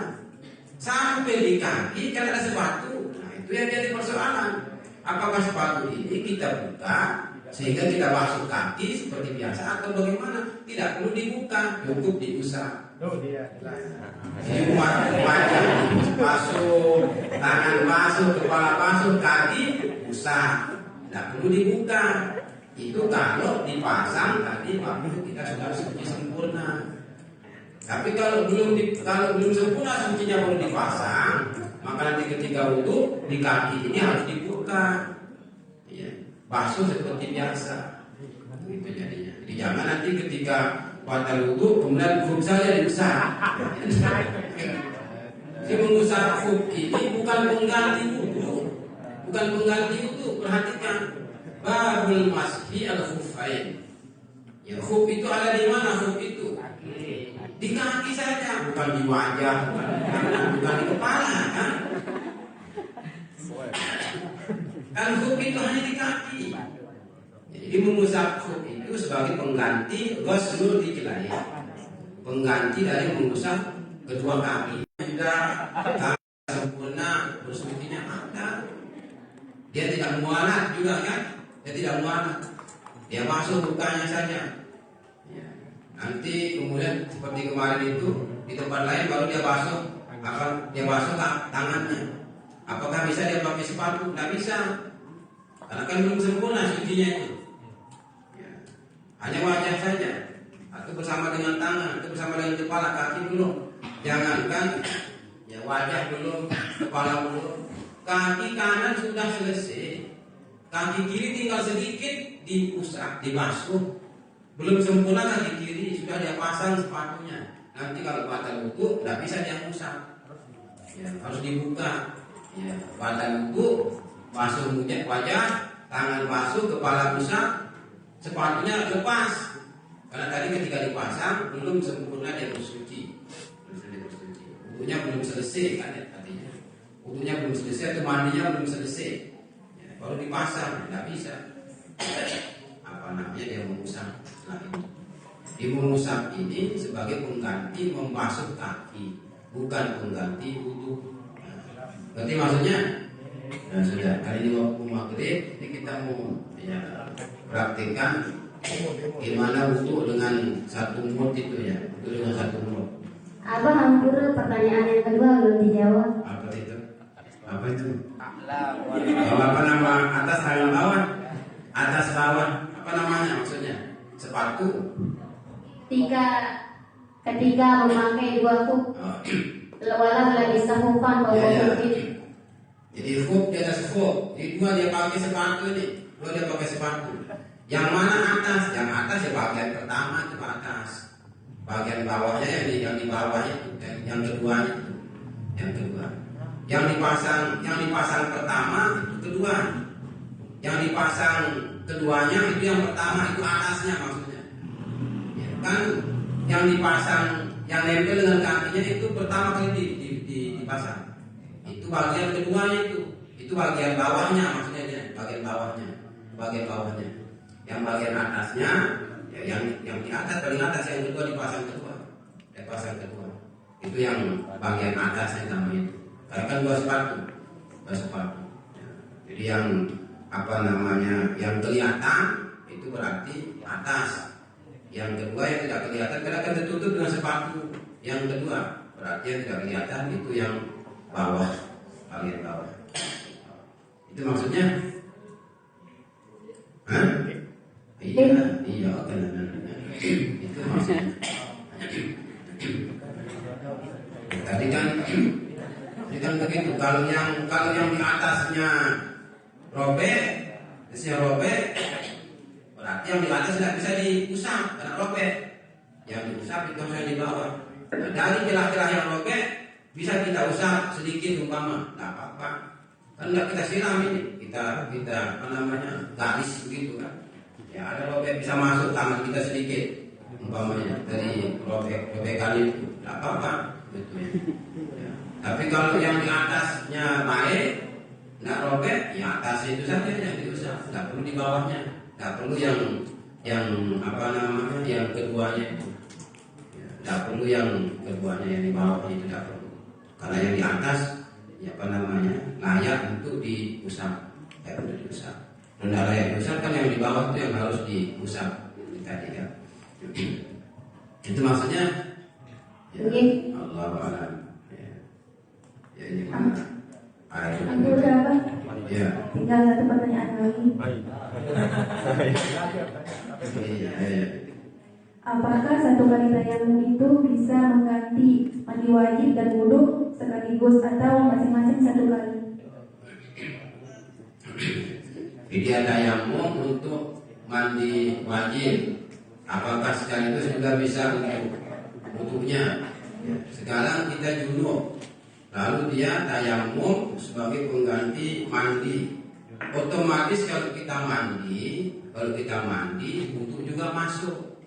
Sampai di kaki kan ada sepatu. Nah itu yang jadi persoalan. Apakah sepatu ini kita buka sehingga kita basuh kaki seperti biasa atau bagaimana? Tidak perlu dibuka, cukup diusap. Wajah basuh, tangan basuh, kepala basuh, kaki usap. Tidak perlu dibuka. Itu kalau dipasang tadi waktu kita sudah suci sempurna. Tapi kalau belum sempurna sucinya perlu dipasang, maka nanti ketika wudu di kaki ini harus dibuka. Ya, basuh seperti biasa. Itu jadinya. Jadi jangan nanti ketika batal wudu kemudian khuf saja diusap. Si mengusap khuf ini bukan pengganti wudu. Bukan pengganti wudu. Perhatikan. Babul mashi al-khuffain. Ya, khuf itu ada di mana khuf itu? Di kaki saja, bukan di wajah, bukan di kepala kan? Kan khuf itu hanya di kaki. Jadi mengusap khuf itu sebagai pengganti ghuslul rijlain. Pengganti dari mengusap kedua kaki. Sudah sempurna bersucinya ada. Dia tidak mualat juga kan? Dia tidak mualat. Dia masuk lukanya saja. Ya. Nanti kemudian seperti kemarin itu di tempat lain baru dia basuh tangannya. Apakah bisa dia pakai sepatu? Tidak bisa. Karena kan belum sempurna sucinya itu. Ya. Hanya wajah saja. Atau bersama dengan tangan, atau bersama dengan kepala, kaki belum. Jangankan ya wajah belum, kepala belum. Kaki kanan sudah selesai. Kaki kiri tinggal sedikit diusap, dibasuh. Belum sempurna kaki kiri sudah dia pasang sepatunya. Nanti kalau batal wudu tidak bisa dia usap. Ya, harus dibuka. Ya, batal wudu, basuh wajah, tangan basuh, kepala usap, sepatunya lepas. Karena tadi ketika dipasang belum sempurna dia bersuci. Wudunya belum selesai kan ya artinya. Wudunya belum selesai atau mandinya belum selesai. Baru dipasang, tidak bisa. Apa namanya dia mengusap setelah itu. Di mengusap ini sebagai pengganti membasuh kaki, bukan pengganti wudu. Berarti maksudnya, nah sudah kali ini waktu maghrib ini kita mau ya, praktikkan gimana wudu dengan satu mut itu ya, wudu dengan satu mut. Abah hampir pertanyaan yang kedua belum dijawab. Apa itu? Apa itu? Apa nama atas tangan bawah? Atas bawah. Apa namanya maksudnya? Sepatu. Ketika memakai dua khuf, wala bisa khufan bahwa ini. Jadi khuf di atas khuf. Jadi dua dia pakai sepatu ini. Dua dia pakai sepatu. Yang mana atas? Yang atas ya bagian pertama itu atas. Bagian bawahnya yang di bawahnya itu. Yang kedua itu. Yang kedua. Yang dipasang pertama itu kedua. Yang dipasang keduanya itu yang pertama, itu atasnya maksudnya. Ya, kan yang dipasang, yang nempel dengan kakinya itu pertama kali dipasang. Itu bagian keduanya itu bagian bawahnya maksudnya, bagian bawahnya. Yang bagian atasnya, ya, yang di atas paling atas yang kedua dipasang kedua. Itu yang bagian atasnya namanya itu. Karena kan dua sepatu. Ya. Jadi yang apa namanya yang kelihatan itu berarti atas. Yang kedua yang tidak kelihatan karena kan tertutup dengan sepatu. Yang kedua berarti yang tidak kelihatan itu yang bawah, bagian bawah. Itu maksudnya? Hah? Iya kan. Itu maksudnya. Tadi kan begitu. Kalau yang di atasnya robek, berarti yang di atas tidak bisa diusap karena robek. Yang diusap itu yang di bawah. Nah, dari celah-celah yang robek bisa kita usap sedikit umpama, tidak apa-apa. Kan tidak kita siram ini, kita apa namanya garis begitu kan. Ya ada robek bisa masuk tangan kita sedikit umpamanya dari robekan itu, tidak apa-apa betul ya. Ya. Tapi kalau yang di atasnya baik, tidak robek, ya atas itu saja yang diusap, tidak perlu di bawahnya, tidak perlu yang apa namanya yang keduanya itu, ya, tidak perlu yang keduanya yang di bawah itu tidak perlu, karena yang di atas ya apa namanya layak untuk diusap, layak untuk diusap. Dan layak diusap kan yang di bawah itu yang harus diusap tadi ya. Itu maksudnya. Ya, Allah alam. Ya ini mana? Air. Ya. Tinggal satu pertanyaan lagi. Iya. Apakah satu kali tayamum itu bisa mengganti mandi wajib dan wudhu sekaligus atau masing-masing satu kali? Fidyah tayamum untuk mandi wajib, apakah sekaligus juga bisa untuk wudhunya? Ya, sekarang kita junub, lalu dia tayamum sebagai pengganti mandi. Otomatis kalau kita mandi, wudhu juga masuk.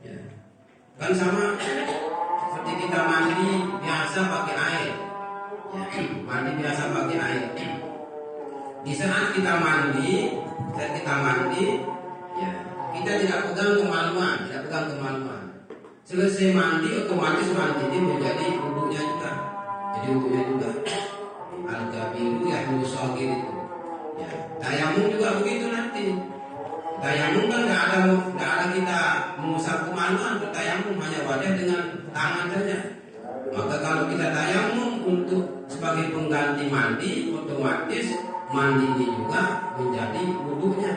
Ya. Kan sama seperti kita mandi biasa pakai air. Ya, mandi biasa pakai air. Di saat kita mandi, ya, kita tidak pegang kemaluan. Selesai mandi, otomatis mandi ini menjadi wudhunya juga. Al-kabiru yahmulu shagir itu. Ya, tayamum juga begitu nanti. Tayamum kan tidak ada kita mengusap kemaluan, bertayamum hanya wajah dengan tangan saja. Maka kalau kita tayamum untuk sebagai pengganti mandi, otomatis mandi ini juga menjadi wudhunya.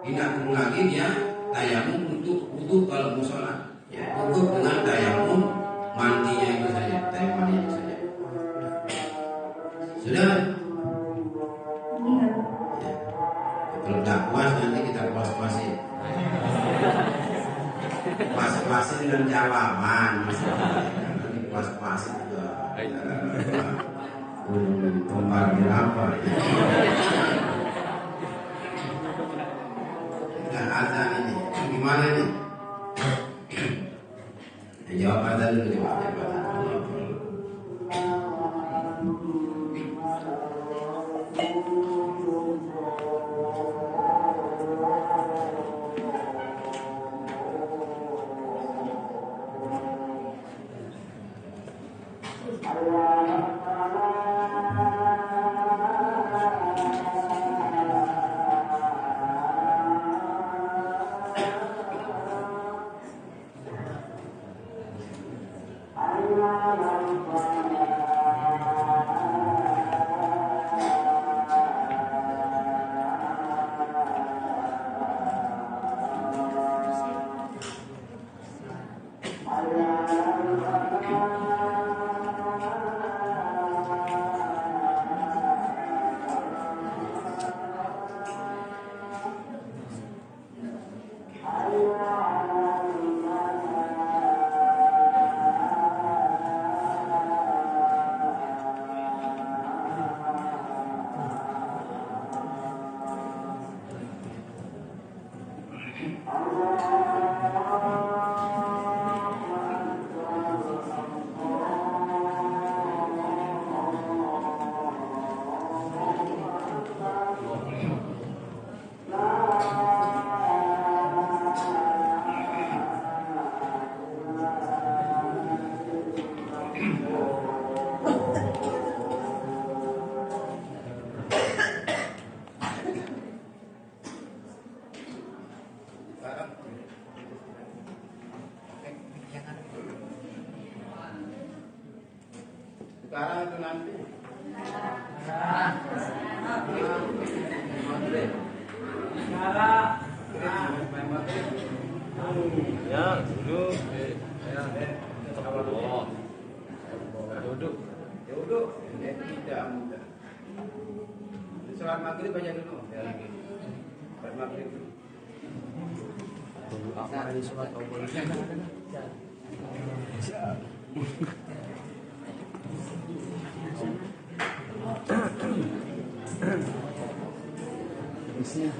Tidak perlu lagi dia tayamum untuk wudhu kalau mau sholat. Ya, cukup dengan tayamum mandinya itu saja, Sudah? Iya. Ya. Kalau tidak puas nanti kita puas-puasin. Puas-puasin dengan jawaban. Nanti puas-puasin juga. Tumpah berapa? Tidak ada ini. Gimana ini? Jawab ada dulu jawab. Sekarang itu nanti. Ya, duduk. Duduk. sholat maghrib aja dulu. Ya, sholat maghrib. Apa di sholat obor? Isinya